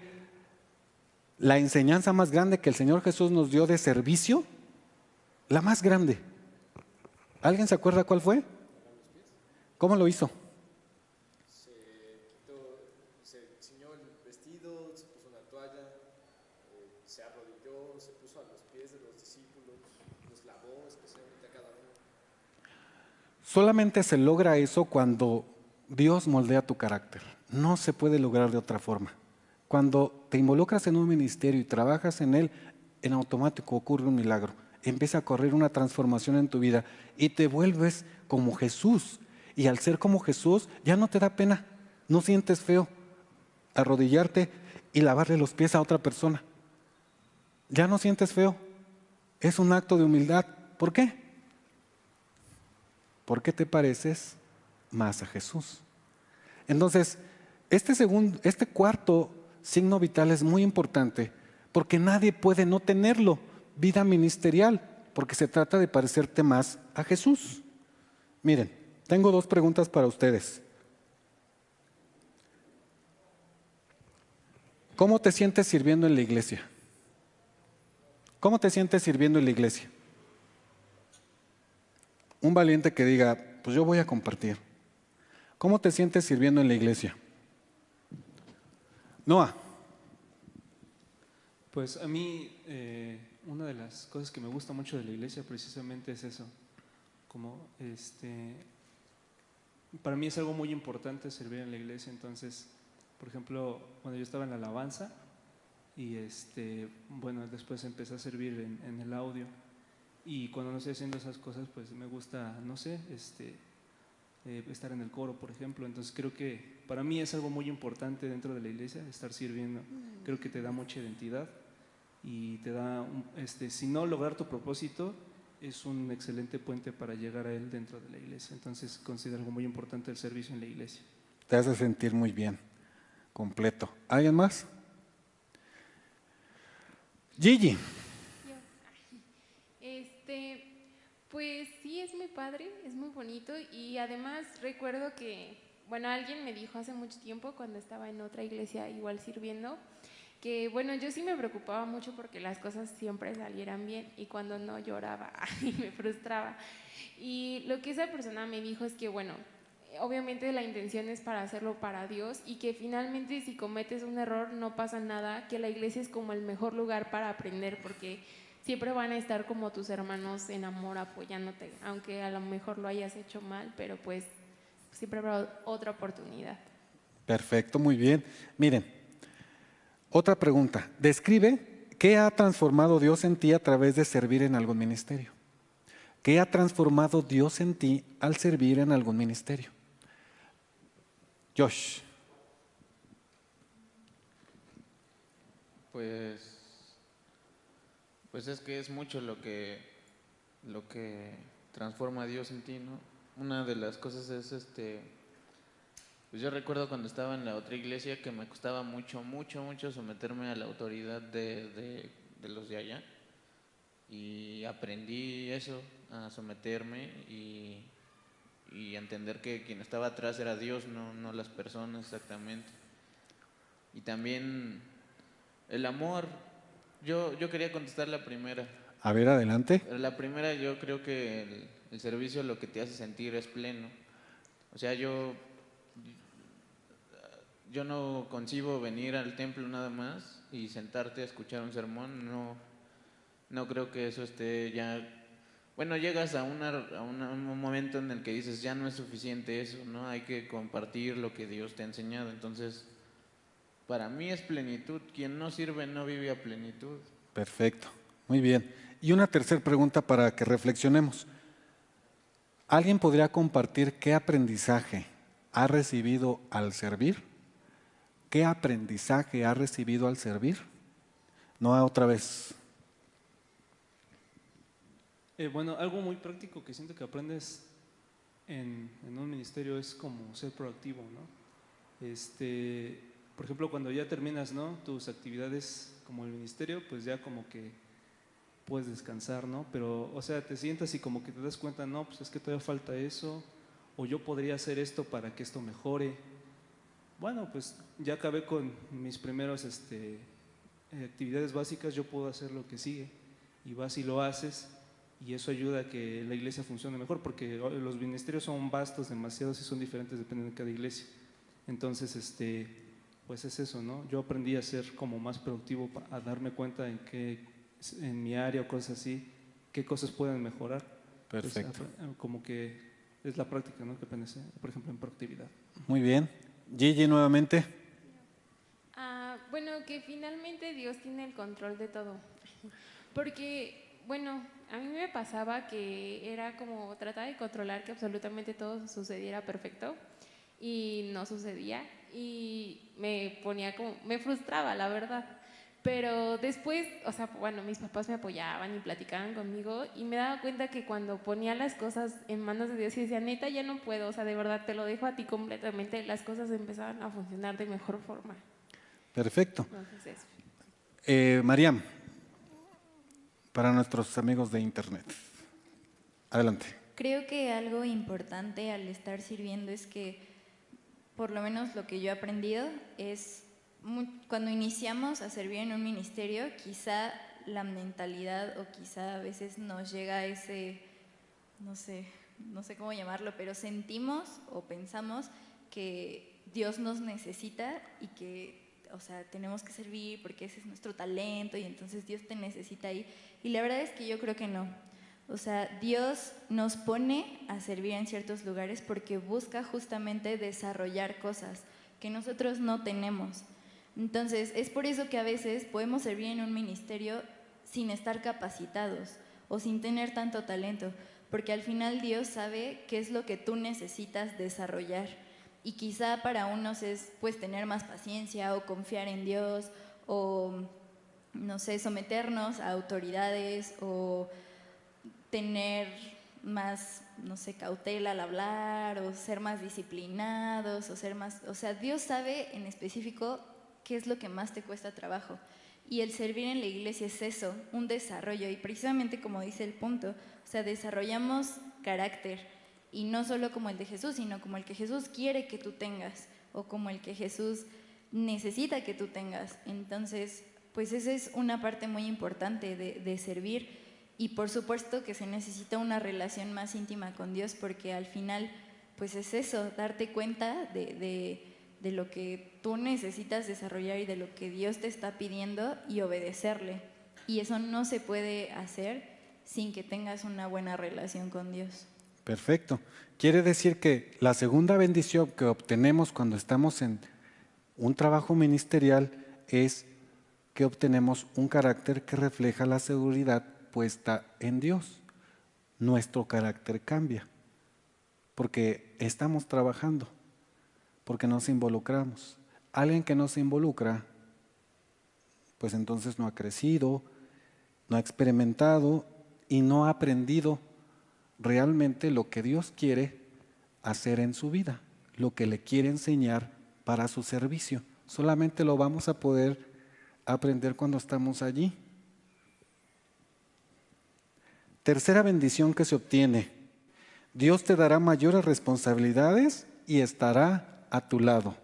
la enseñanza más grande que el Señor Jesús nos dio de servicio? La más grande. ¿Alguien se acuerda cuál fue? ¿Cómo lo hizo? Se ciñó el vestido, se puso una toalla, se arrodilló, se puso a los pies de los discípulos, los lavó especialmente a cada uno. Solamente se logra eso cuando Dios moldea tu carácter. No se puede lograr de otra forma. Cuando te involucras en un ministerio y trabajas en él, en automático ocurre un milagro. Empieza a correr una transformación en tu vida y te vuelves como Jesús. Y al ser como Jesús, ya no te da pena, no sientes feo arrodillarte y lavarle los pies a otra persona. Ya no sientes feo. Es un acto de humildad. ¿Por qué? Porque te pareces más a Jesús. Entonces, este cuarto signo vital es muy importante porque nadie puede no tenerlo, vida ministerial, porque se trata de parecerte más a Jesús. Miren, tengo dos preguntas para ustedes. ¿Cómo te sientes sirviendo en la iglesia? ¿Cómo te sientes sirviendo en la iglesia? Un valiente que diga, pues yo voy a compartir. ¿Cómo te sientes sirviendo en la iglesia? Noah. Pues a mí una de las cosas que me gusta mucho de la iglesia precisamente es eso. Como para mí es algo muy importante servir en la iglesia. Entonces, por ejemplo, cuando yo estaba en la alabanza y bueno, después empecé a servir en el audio. Y cuando no estoy haciendo esas cosas, pues me gusta, no sé, estar en el coro, por ejemplo. Entonces creo que para mí es algo muy importante dentro de la iglesia, estar sirviendo. Creo que te da mucha identidad y te da, si no lograr tu propósito, es un excelente puente para llegar a él dentro de la iglesia. Entonces considero algo muy importante el servicio en la iglesia. Te hace sentir muy bien, completo. ¿Alguien más? Gigi. Pues sí, es muy padre, es muy bonito y además recuerdo que, bueno, alguien me dijo hace mucho tiempo cuando estaba en otra iglesia igual sirviendo, que bueno, yo sí me preocupaba mucho porque las cosas siempre salieran bien y cuando no lloraba y me frustraba. Y lo que esa persona me dijo es que bueno, obviamente la intención es para hacerlo para Dios y que finalmente si cometes un error no pasa nada, que la iglesia es como el mejor lugar para aprender porque siempre van a estar como tus hermanos en amor apoyándote, aunque a lo mejor lo hayas hecho mal, pero pues siempre habrá otra oportunidad. Perfecto, muy bien. Miren, otra pregunta. Describe ¿Qué ha transformado Dios en ti a través de servir en algún ministerio? ¿Qué ha transformado Dios en ti al servir en algún ministerio? Josh. Pues, pues es que es mucho lo que transforma a Dios en ti, ¿no? Una de las cosas es pues yo recuerdo cuando estaba en la otra iglesia que me costaba mucho someterme a la autoridad de los de allá, y aprendí eso, a someterme y a entender que quien estaba atrás era Dios, no las personas exactamente. Y también el amor. Yo quería contestar la primera. A ver, adelante. La primera, yo creo que el servicio lo que te hace sentir es pleno. O sea, yo no concibo venir al templo nada más y sentarte a escuchar un sermón. No creo que eso esté ya... Bueno, llegas a un momento en el que dices, ya no es suficiente eso, ¿no? Hay que compartir lo que Dios te ha enseñado. Entonces, para mí es plenitud. Quien no sirve no vive a plenitud. Perfecto, muy bien. Y una tercera pregunta para que reflexionemos. ¿Alguien podría compartir qué aprendizaje ha recibido al servir? ¿Qué aprendizaje ha recibido al servir? No, otra vez. Bueno, algo muy práctico que siento que aprendes en un ministerio es como ser proactivo, ¿no? Por ejemplo, cuando ya terminas, ¿no?, tus actividades como el ministerio, pues ya como que puedes descansar, ¿no? Pero, o sea, te sientas y como que te das cuenta, no, pues es que todavía falta eso, o yo podría hacer esto para que esto mejore. Bueno, pues ya acabé con mis primeros actividades básicas, yo puedo hacer lo que sigue, y vas y lo haces, y eso ayuda a que la iglesia funcione mejor, porque los ministerios son vastos, demasiados, y son diferentes dependiendo de cada iglesia. Entonces, pues es eso, ¿no? Yo aprendí a ser como más productivo, a darme cuenta en mi área o cosas así, qué cosas pueden mejorar. Perfecto. Pues, como que es la práctica, ¿no?, que aprendes, por ejemplo, en proactividad. Muy bien. Gigi, nuevamente. Bueno, que finalmente Dios tiene el control de todo. Porque, bueno, a mí me pasaba que era como tratar de controlar que absolutamente todo sucediera perfecto y no sucedía, y me ponía como, me frustraba, la verdad. Pero después, o sea, bueno, mis papás me apoyaban y platicaban conmigo, y me daba cuenta que cuando ponía las cosas en manos de Dios y decía, neta, ya no puedo, o sea, de verdad te lo dejo a ti completamente, las cosas empezaban a funcionar de mejor forma. Perfecto. Entonces eso. Mariam, para nuestros amigos de internet. Adelante. Creo que algo importante al estar sirviendo es que, por lo menos lo que yo he aprendido, es cuando iniciamos a servir en un ministerio, quizá la mentalidad o quizá a veces nos llega ese, no sé cómo llamarlo, pero sentimos o pensamos que Dios nos necesita y que, o sea, tenemos que servir porque ese es nuestro talento y entonces Dios te necesita ahí. Y la verdad es que yo creo que no. O sea, Dios nos pone a servir en ciertos lugares porque busca justamente desarrollar cosas que nosotros no tenemos. Entonces, es por eso que a veces podemos servir en un ministerio sin estar capacitados o sin tener tanto talento, porque al final Dios sabe qué es lo que tú necesitas desarrollar. Y quizá para unos es pues tener más paciencia o confiar en Dios o, no sé, someternos a autoridades o tener más, no sé, cautela al hablar o ser más disciplinados o ser más... O sea, Dios sabe en específico qué es lo que más te cuesta trabajo. Y el servir en la iglesia es eso, un desarrollo. Y precisamente como dice el punto, o sea, desarrollamos carácter. Y no solo como el de Jesús, sino como el que Jesús quiere que tú tengas o como el que Jesús necesita que tú tengas. Entonces, pues esa es una parte muy importante de servir. Y por supuesto que se necesita una relación más íntima con Dios, porque al final, pues es eso, darte cuenta de lo que tú necesitas desarrollar y de lo que Dios te está pidiendo y obedecerle. Y eso no se puede hacer sin que tengas una buena relación con Dios. Perfecto. Quiere decir que la segunda bendición que obtenemos cuando estamos en un trabajo ministerial es que obtenemos un carácter que refleja la seguridad puesta en Dios. Nuestro carácter cambia, porque estamos trabajando, porque nos involucramos. Alguien que no se involucra, pues entonces no ha crecido, no ha experimentado y no ha aprendido realmente lo que Dios quiere hacer en su vida, lo que le quiere enseñar para su servicio. Solamente lo vamos a poder aprender cuando estamos allí. Tercera bendición que se obtiene: Dios te dará mayores responsabilidades y estará a tu lado.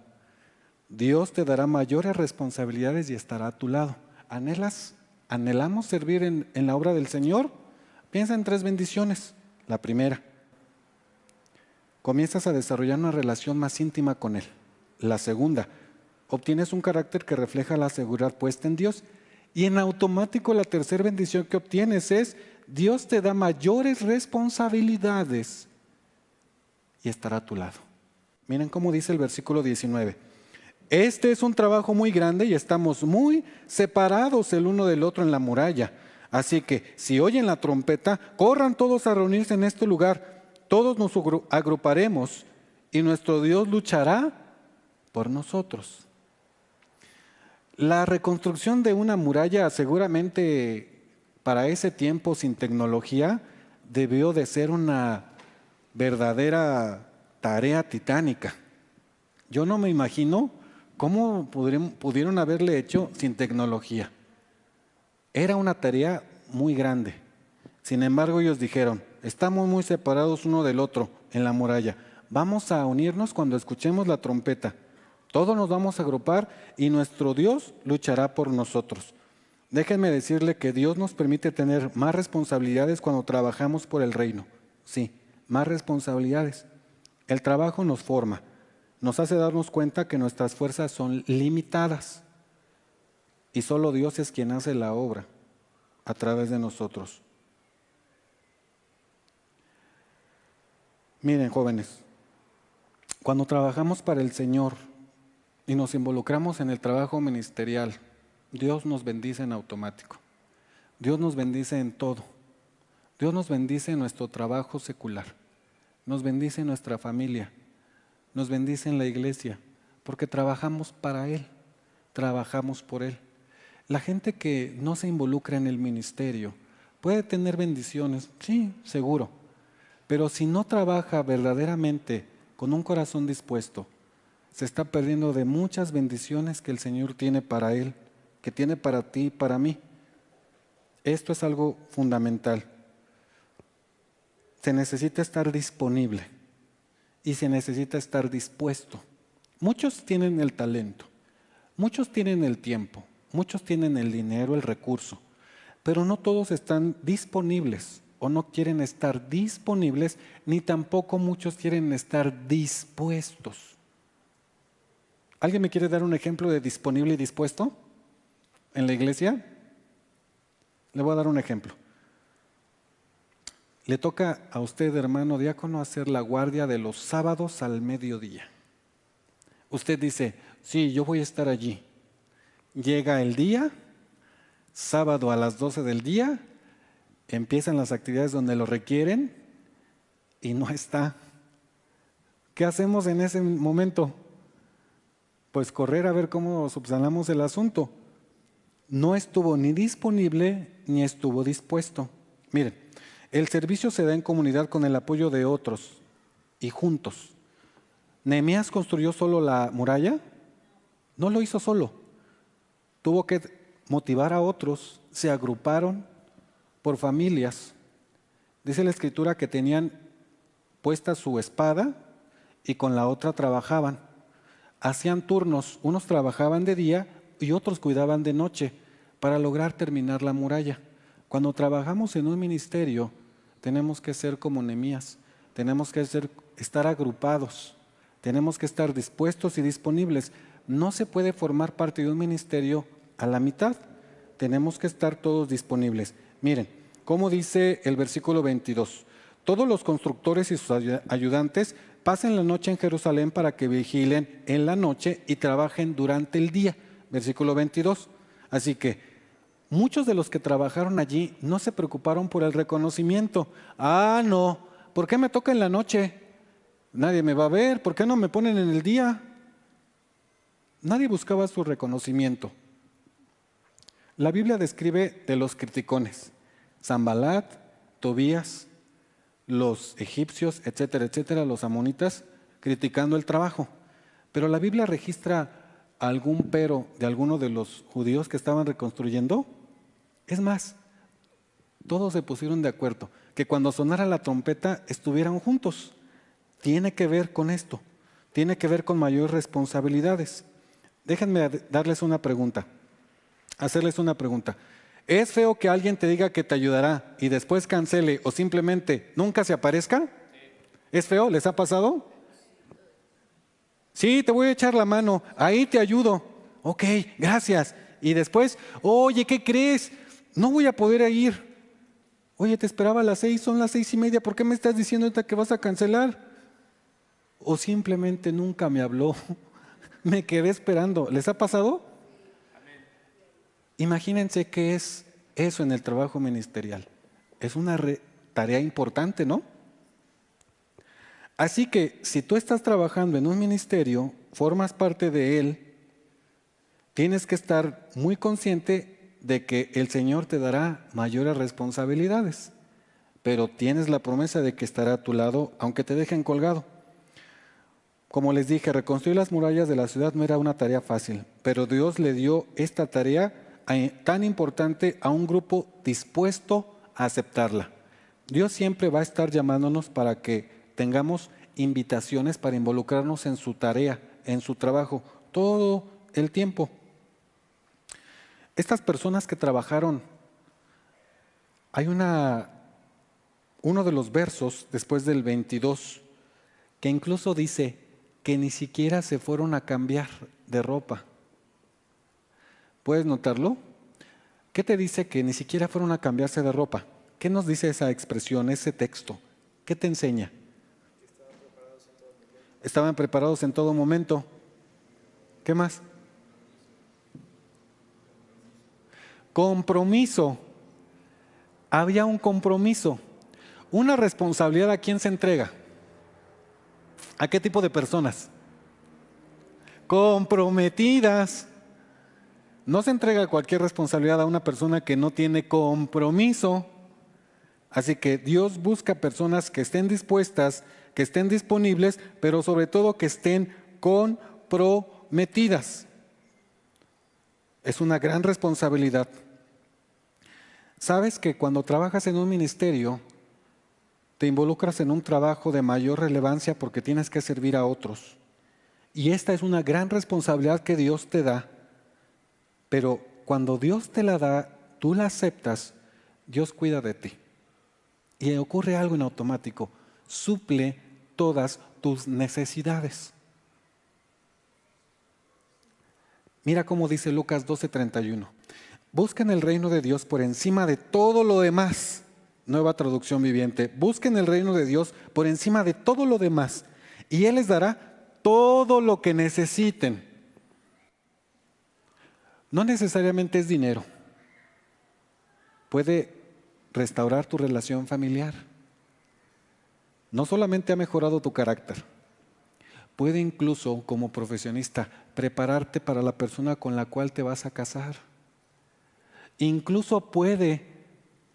Dios te dará mayores responsabilidades y estará a tu lado. ¿Anhelamos servir en la obra del Señor? Piensa en 3 bendiciones. La primera, comienzas a desarrollar una relación más íntima con Él. La segunda, obtienes un carácter que refleja la seguridad puesta en Dios. Y en automático la tercera bendición que obtienes es: Dios te da mayores responsabilidades y estará a tu lado. Miren cómo dice el versículo 19. Este es un trabajo muy grande y estamos muy separados el uno del otro en la muralla. Así que si oyen la trompeta, corran todos a reunirse en este lugar. Todos nos agruparemos y nuestro Dios luchará por nosotros. La reconstrucción de una muralla, seguramente para ese tiempo sin tecnología, debió de ser una verdadera tarea titánica. Yo no me imagino cómo pudieron haberle hecho sin tecnología. Era una tarea muy grande. Sin embargo, ellos dijeron: estamos muy separados uno del otro en la muralla. Vamos a unirnos cuando escuchemos la trompeta. Todos nos vamos a agrupar y nuestro Dios luchará por nosotros. Déjenme decirle que Dios nos permite tener más responsabilidades cuando trabajamos por el reino. Sí, más responsabilidades. El trabajo nos forma, nos hace darnos cuenta que nuestras fuerzas son limitadas y solo Dios es quien hace la obra a través de nosotros. Miren, jóvenes, cuando trabajamos para el Señor y nos involucramos en el trabajo ministerial, Dios nos bendice en automático. Dios nos bendice en todo. Dios nos bendice en nuestro trabajo secular. Nos bendice en nuestra familia. Nos bendice en la iglesia, porque trabajamos para Él, trabajamos por Él. La gente que no se involucra en el ministerio puede tener bendiciones, sí, seguro, pero si no trabaja verdaderamente con un corazón dispuesto, se está perdiendo de muchas bendiciones que el Señor tiene para Él, que tiene para ti y para mí. Esto es algo fundamental. Se necesita estar disponible y se necesita estar dispuesto. Muchos tienen el talento, muchos tienen el tiempo, muchos tienen el dinero, el recurso, pero no todos están disponibles o no quieren estar disponibles, ni tampoco muchos quieren estar dispuestos. ¿Alguien me quiere dar un ejemplo de disponible y dispuesto en la iglesia? Le voy a dar un ejemplo. Le toca a usted, hermano diácono, hacer la guardia de los sábados al mediodía. Usted dice: sí, yo voy a estar allí. Llega el día, sábado a las 12 del día, empiezan las actividades donde lo requieren y no está. ¿Qué hacemos en ese momento? Pues correr a ver cómo subsanamos el asunto. No estuvo ni disponible ni estuvo dispuesto. Miren, el servicio se da en comunidad con el apoyo de otros y juntos. ¿Nehemías construyó solo la muralla? No lo hizo solo. Tuvo que motivar a otros, se agruparon por familias. Dice la Escritura que tenían puesta su espada y con la otra trabajaban. Hacían turnos, unos trabajaban de día y otros cuidaban de noche para lograr terminar la muralla. Cuando trabajamos en un ministerio, tenemos que ser como Nehemías, tenemos que estar agrupados, tenemos que estar dispuestos y disponibles. No se puede formar parte de un ministerio a la mitad, tenemos que estar todos disponibles. Miren, como dice el versículo 22, todos los constructores y sus ayudantes pasen la noche en Jerusalén para que vigilen en la noche y trabajen durante el día. Versículo 22. Así que muchos de los que trabajaron allí no se preocuparon por el reconocimiento. Ah, no, ¿por qué me toca en la noche? Nadie me va a ver, ¿por qué no me ponen en el día? Nadie buscaba su reconocimiento. La Biblia describe de los criticones, Sanbalat, Tobías, los egipcios, etcétera, etcétera, los amonitas, criticando el trabajo. Pero la Biblia registra algún pero de alguno de los judíos que estaban reconstruyendo. Es más, todos se pusieron de acuerdo que cuando sonara la trompeta estuvieran juntos. Tiene que ver con esto, tiene que ver con mayores responsabilidades. Déjenme darles una pregunta, hacerles una pregunta. ¿Es feo que alguien te diga que te ayudará y después cancele o simplemente nunca se aparezca? ¿Es feo? ¿Les ha pasado? Sí, te voy a echar la mano, ahí te ayudo. Ok, gracias. Y después, oye, ¿qué crees? No voy a poder ir. Oye, te esperaba a las 6, son las 6:30, ¿por qué me estás diciendo ahorita que vas a cancelar? O simplemente nunca me habló, me quedé esperando. ¿Les ha pasado? Imagínense qué es eso en el trabajo ministerial. Es una tarea importante, ¿no? Así que si tú estás trabajando en un ministerio, formas parte de él, tienes que estar muy consciente de que el Señor te dará mayores responsabilidades, pero tienes la promesa de que estará a tu lado, aunque te dejen colgado. Como les dije, reconstruir las murallas de la ciudad no era una tarea fácil, pero Dios le dio esta tarea tan importante a un grupo dispuesto a aceptarla. Dios siempre va a estar llamándonos para que tengamos invitaciones para involucrarnos en su tarea, en su trabajo, todo el tiempo. Estas personas que trabajaron, hay uno de los versos después del 22 que incluso dice que ni siquiera se fueron a cambiar de ropa. ¿Puedes notarlo? ¿Qué te dice que ni siquiera fueron a cambiarse de ropa? ¿Qué nos dice esa expresión, ese texto? ¿Qué te enseña? Estaban preparados en todo momento. ¿Qué más? Compromiso. Había un compromiso. Una responsabilidad, ¿a quién se entrega? ¿A qué tipo de personas? Comprometidas. No se entrega cualquier responsabilidad a una persona que no tiene compromiso. Así que Dios busca personas que estén dispuestas, que estén disponibles, pero sobre todo que estén comprometidas. Es una gran responsabilidad. Sabes que cuando trabajas en un ministerio, te involucras en un trabajo de mayor relevancia porque tienes que servir a otros. Y esta es una gran responsabilidad que Dios te da. Pero cuando Dios te la da, tú la aceptas, Dios cuida de ti. Y ocurre algo en automático, suple todas tus necesidades. Mira cómo dice Lucas 12:31. Busquen el reino de Dios por encima de todo lo demás. Nueva traducción viviente. Busquen el reino de Dios por encima de todo lo demás. Y Él les dará todo lo que necesiten. No necesariamente es dinero. Puede restaurar tu relación familiar. No solamente ha mejorado tu carácter, puede incluso como profesionista prepararte para la persona con la cual te vas a casar. Incluso puede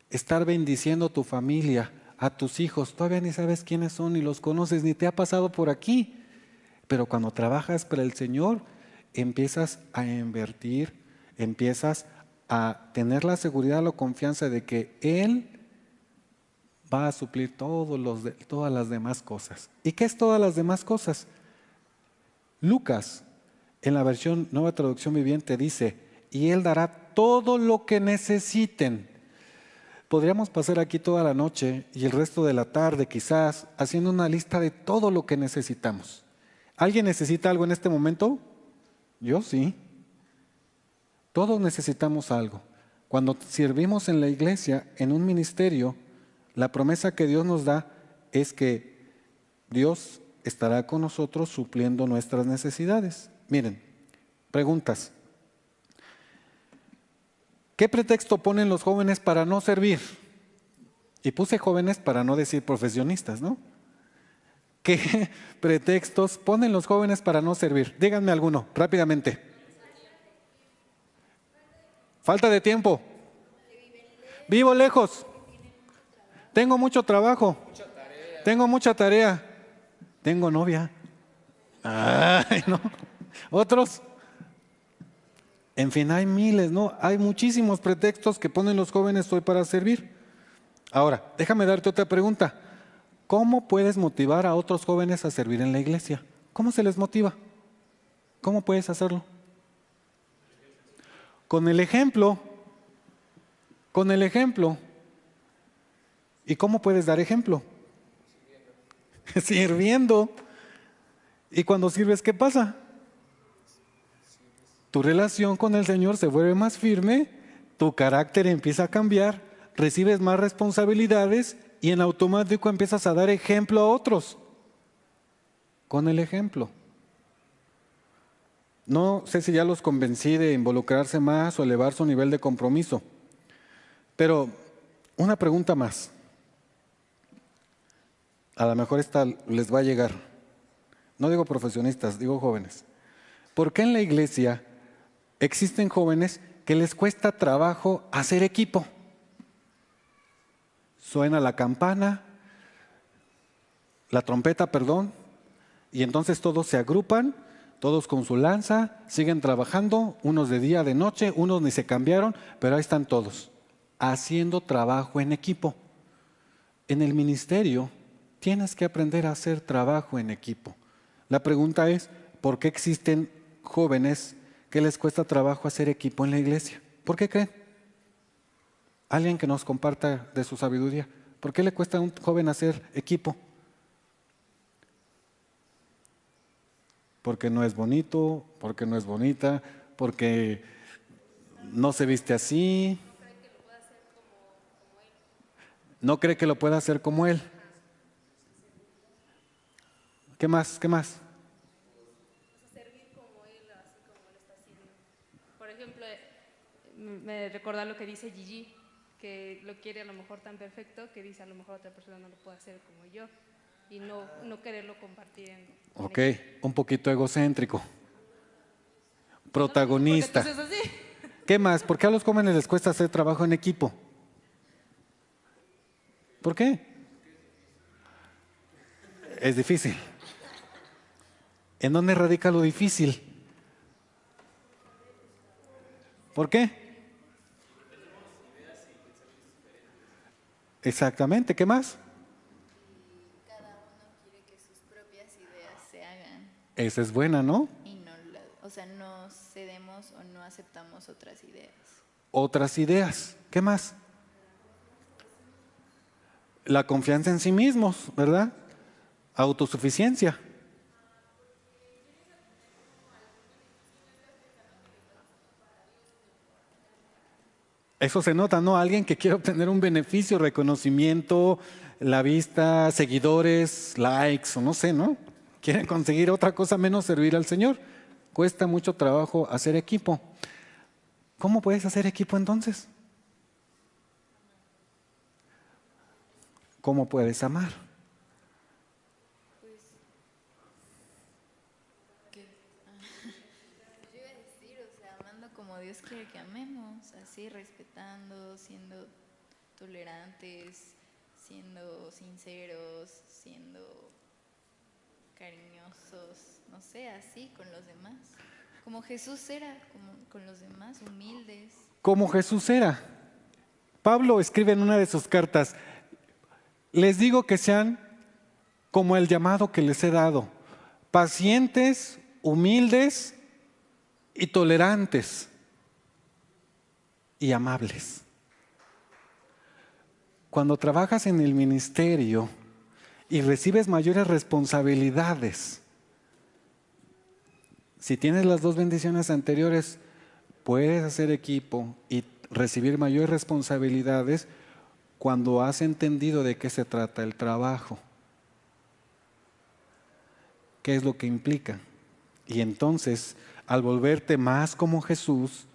estar bendiciendo a tu familia, a tus hijos. Todavía ni sabes quiénes son, ni los conoces, ni te ha pasado por aquí. Pero cuando trabajas para el Señor, empiezas a invertir, empiezas a tener la seguridad, la confianza de que Él va a suplir todas las demás cosas. ¿Y qué es todas las demás cosas? Lucas, en la versión Nueva Traducción Viviente, dice, y Él dará todo lo que necesiten. Podríamos pasar aquí toda la noche y el resto de la tarde quizás haciendo una lista de todo lo que necesitamos. ¿Alguien necesita algo en este momento? Yo sí. Todos necesitamos algo. Cuando servimos en la iglesia, en un ministerio, la promesa que Dios nos da es que Dios estará con nosotros supliendo nuestras necesidades. Miren, preguntas. ¿Qué pretexto ponen los jóvenes para no servir? Y puse jóvenes para no decir profesionistas, ¿no? ¿Qué pretextos ponen los jóvenes para no servir? Díganme alguno, rápidamente. Falta de tiempo. Vivo lejos. Tengo mucho trabajo. Tengo mucha tarea. Tengo novia. Ay, no. ¿Otros? En fin, hay miles, ¿no? Hay muchísimos pretextos que ponen los jóvenes hoy para servir. Ahora, déjame darte otra pregunta. ¿Cómo puedes motivar a otros jóvenes a servir en la iglesia? ¿Cómo se les motiva? ¿Cómo puedes hacerlo? Con el ejemplo. Con el ejemplo. ¿Y cómo puedes dar ejemplo? Sirviendo. ¿Y cuando sirves, qué pasa? Tu relación con el Señor se vuelve más firme, tu carácter empieza a cambiar, recibes más responsabilidades y en automático empiezas a dar ejemplo a otros. Con el ejemplo. No sé si ya los convencí de involucrarse más o elevar su nivel de compromiso, pero una pregunta más. A lo mejor esta les va a llegar. No digo profesionistas, digo jóvenes. ¿Por qué en la iglesia existen jóvenes que les cuesta trabajo hacer equipo? Suena la campana, la trompeta, perdón, y entonces todos se agrupan, todos con su lanza, siguen trabajando, unos de día, de noche, unos ni se cambiaron, pero ahí están todos, haciendo trabajo en equipo. En el ministerio tienes que aprender a hacer trabajo en equipo. La pregunta es, ¿por qué existen jóvenes que les cuesta trabajo hacer equipo en la iglesia? ¿Por qué creen? Alguien que nos comparta de su sabiduría. ¿Por qué le cuesta a un joven hacer equipo? Porque no es bonito, porque no es bonita, porque no se viste así. No cree que lo pueda hacer como él. ¿Qué más? ¿Qué más? Servir como él, así como lo está haciendo. Por ejemplo, me recuerda lo que dice Gigi, que lo quiere a lo mejor tan perfecto que dice a lo mejor otra persona no lo puede hacer como yo y no quererlo compartir en Ok, un poquito egocéntrico. Protagonista. No, porque tú es así. ¿Qué más? ¿Por qué a los jóvenes les cuesta hacer trabajo en equipo? ¿Por qué? Es difícil. ¿En dónde radica lo difícil? ¿Por qué? Exactamente, ¿qué más? Cada uno quiere que sus propias ideas se hagan Esa es buena, ¿no? y o sea, no cedemos o no aceptamos otras ideas. Otras ideas, ¿qué más? La confianza en sí mismos, ¿verdad? Autosuficiencia. Eso se nota, ¿no? Alguien que quiere obtener un beneficio, reconocimiento, la vista, seguidores, likes, o no sé, ¿no? Quieren conseguir otra cosa menos servir al Señor. Cuesta mucho trabajo hacer equipo. ¿Cómo puedes hacer equipo entonces? ¿Cómo puedes amar? Yo iba a decir, o sea, amando como Dios quiere que amemos, así respetando, siendo tolerantes, siendo sinceros, siendo cariñosos, no sé, así con los demás. Como Jesús era, como con los demás, humildes. Como Jesús era. Pablo escribe en una de sus cartas, les digo que sean como el llamado que les he dado, pacientes, humildes y tolerantes y amables. Cuando trabajas en el ministerio y recibes mayores responsabilidades, si tienes las dos bendiciones anteriores, puedes hacer equipo y recibir mayores responsabilidades cuando has entendido de qué se trata el trabajo, qué es lo que implica. Y entonces, al volverte más como Jesús,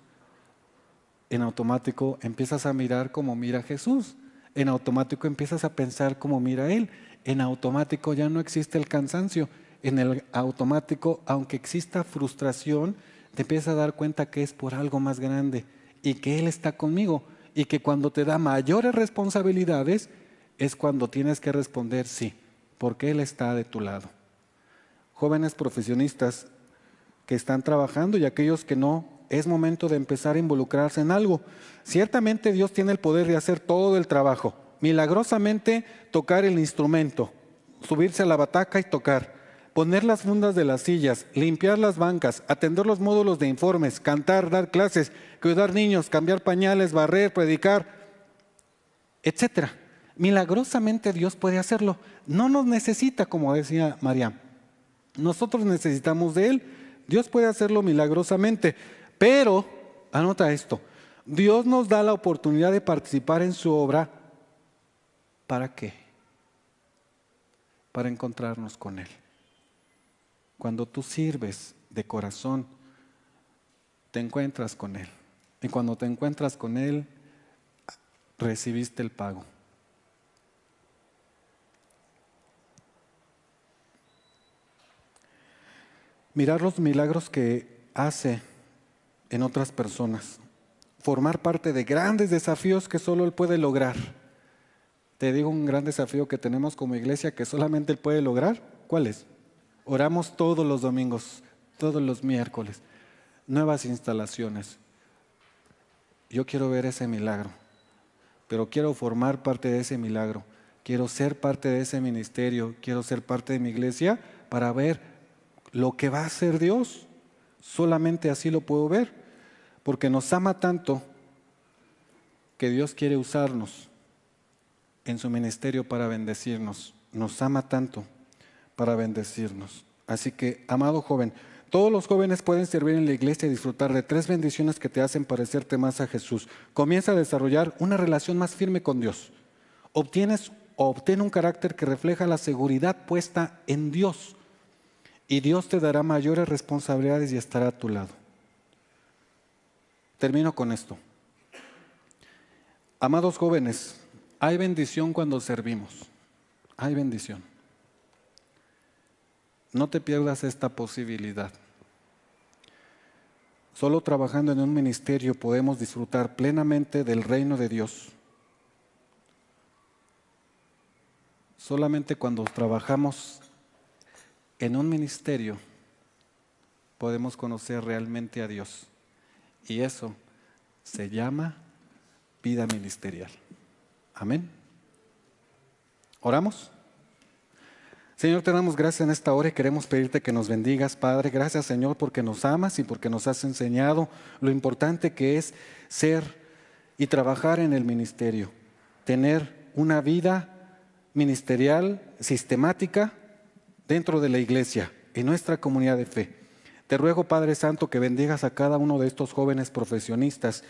en automático empiezas a mirar como mira Jesús. En automático empiezas a pensar como mira Él. En automático ya no existe el cansancio. En el automático, aunque exista frustración, te empiezas a dar cuenta que es por algo más grande y que Él está conmigo. Y que cuando te da mayores responsabilidades es cuando tienes que responder sí, porque Él está de tu lado. Jóvenes profesionistas que están trabajando y aquellos que no, es momento de empezar a involucrarse en algo. Ciertamente Dios tiene el poder de hacer todo el trabajo. Milagrosamente tocar el instrumento, subirse a la bataca y tocar, poner las fundas de las sillas, limpiar las bancas, atender los módulos de informes, cantar, dar clases, cuidar niños, cambiar pañales, barrer, predicar, etcétera. Milagrosamente Dios puede hacerlo. No nos necesita, como decía María. Nosotros necesitamos de Él. Dios puede hacerlo milagrosamente. Pero, anota esto, Dios nos da la oportunidad de participar en su obra. ¿Para qué? Para encontrarnos con Él. Cuando tú sirves de corazón, te encuentras con Él. Y cuando te encuentras con Él, recibiste el pago. Mirar los milagros que hace en otras personas. Formar parte de grandes desafíos que solo Él puede lograr. Te digo un gran desafío que tenemos como iglesia que solamente Él puede lograr. ¿Cuál es? Oramos todos los domingos, todos los miércoles. Nuevas instalaciones. Yo quiero ver ese milagro, pero quiero formar parte de ese milagro. Quiero ser parte de ese ministerio, quiero ser parte de mi iglesia para ver lo que va a hacer Dios. Solamente así lo puedo ver, porque nos ama tanto que Dios quiere usarnos en su ministerio para bendecirnos. Nos ama tanto para bendecirnos. Así que, amado joven, todos los jóvenes pueden servir en la iglesia y disfrutar de 3 bendiciones que te hacen parecerte más a Jesús. Comienza a desarrollar una relación más firme con Dios. Obtén un carácter que refleja la seguridad puesta en Dios. Y Dios te dará mayores responsabilidades y estará a tu lado. Termino con esto. Amados jóvenes, hay bendición cuando servimos. Hay bendición. No te pierdas esta posibilidad. Solo trabajando en un ministerio podemos disfrutar plenamente del reino de Dios. Solamente cuando trabajamos en un ministerio podemos conocer realmente a Dios. Y eso se llama vida ministerial. Amén. ¿Oramos? Señor, te damos gracias en esta hora y queremos pedirte que nos bendigas, Padre. Gracias, Señor, porque nos amas y porque nos has enseñado lo importante que es ser y trabajar en el ministerio. Tener una vida ministerial sistemática dentro de la iglesia, en nuestra comunidad de fe. Te ruego, Padre Santo, que bendigas a cada uno de estos jóvenes profesionistas,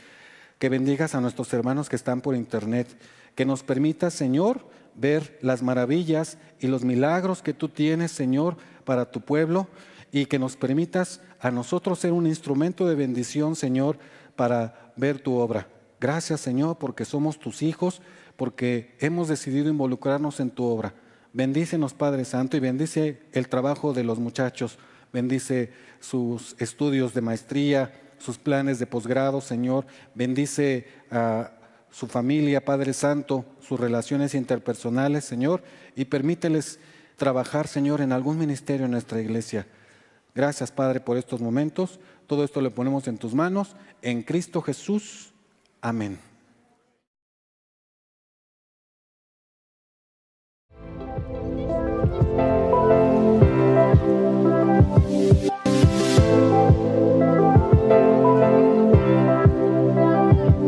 que bendigas a nuestros hermanos que están por internet, que nos permitas, Señor, ver las maravillas y los milagros que tú tienes, Señor, para tu pueblo, y que nos permitas a nosotros ser un instrumento de bendición, Señor, para ver tu obra. Gracias, Señor, porque somos tus hijos, porque hemos decidido involucrarnos en tu obra. Bendícenos, Padre Santo, y bendice el trabajo de los muchachos, bendice sus estudios de maestría, sus planes de posgrado, Señor, bendice a su familia, Padre Santo, sus relaciones interpersonales, Señor, y permíteles trabajar, Señor, en algún ministerio en nuestra iglesia. Gracias, Padre, por estos momentos. Todo esto lo ponemos en tus manos, en Cristo Jesús. Amén.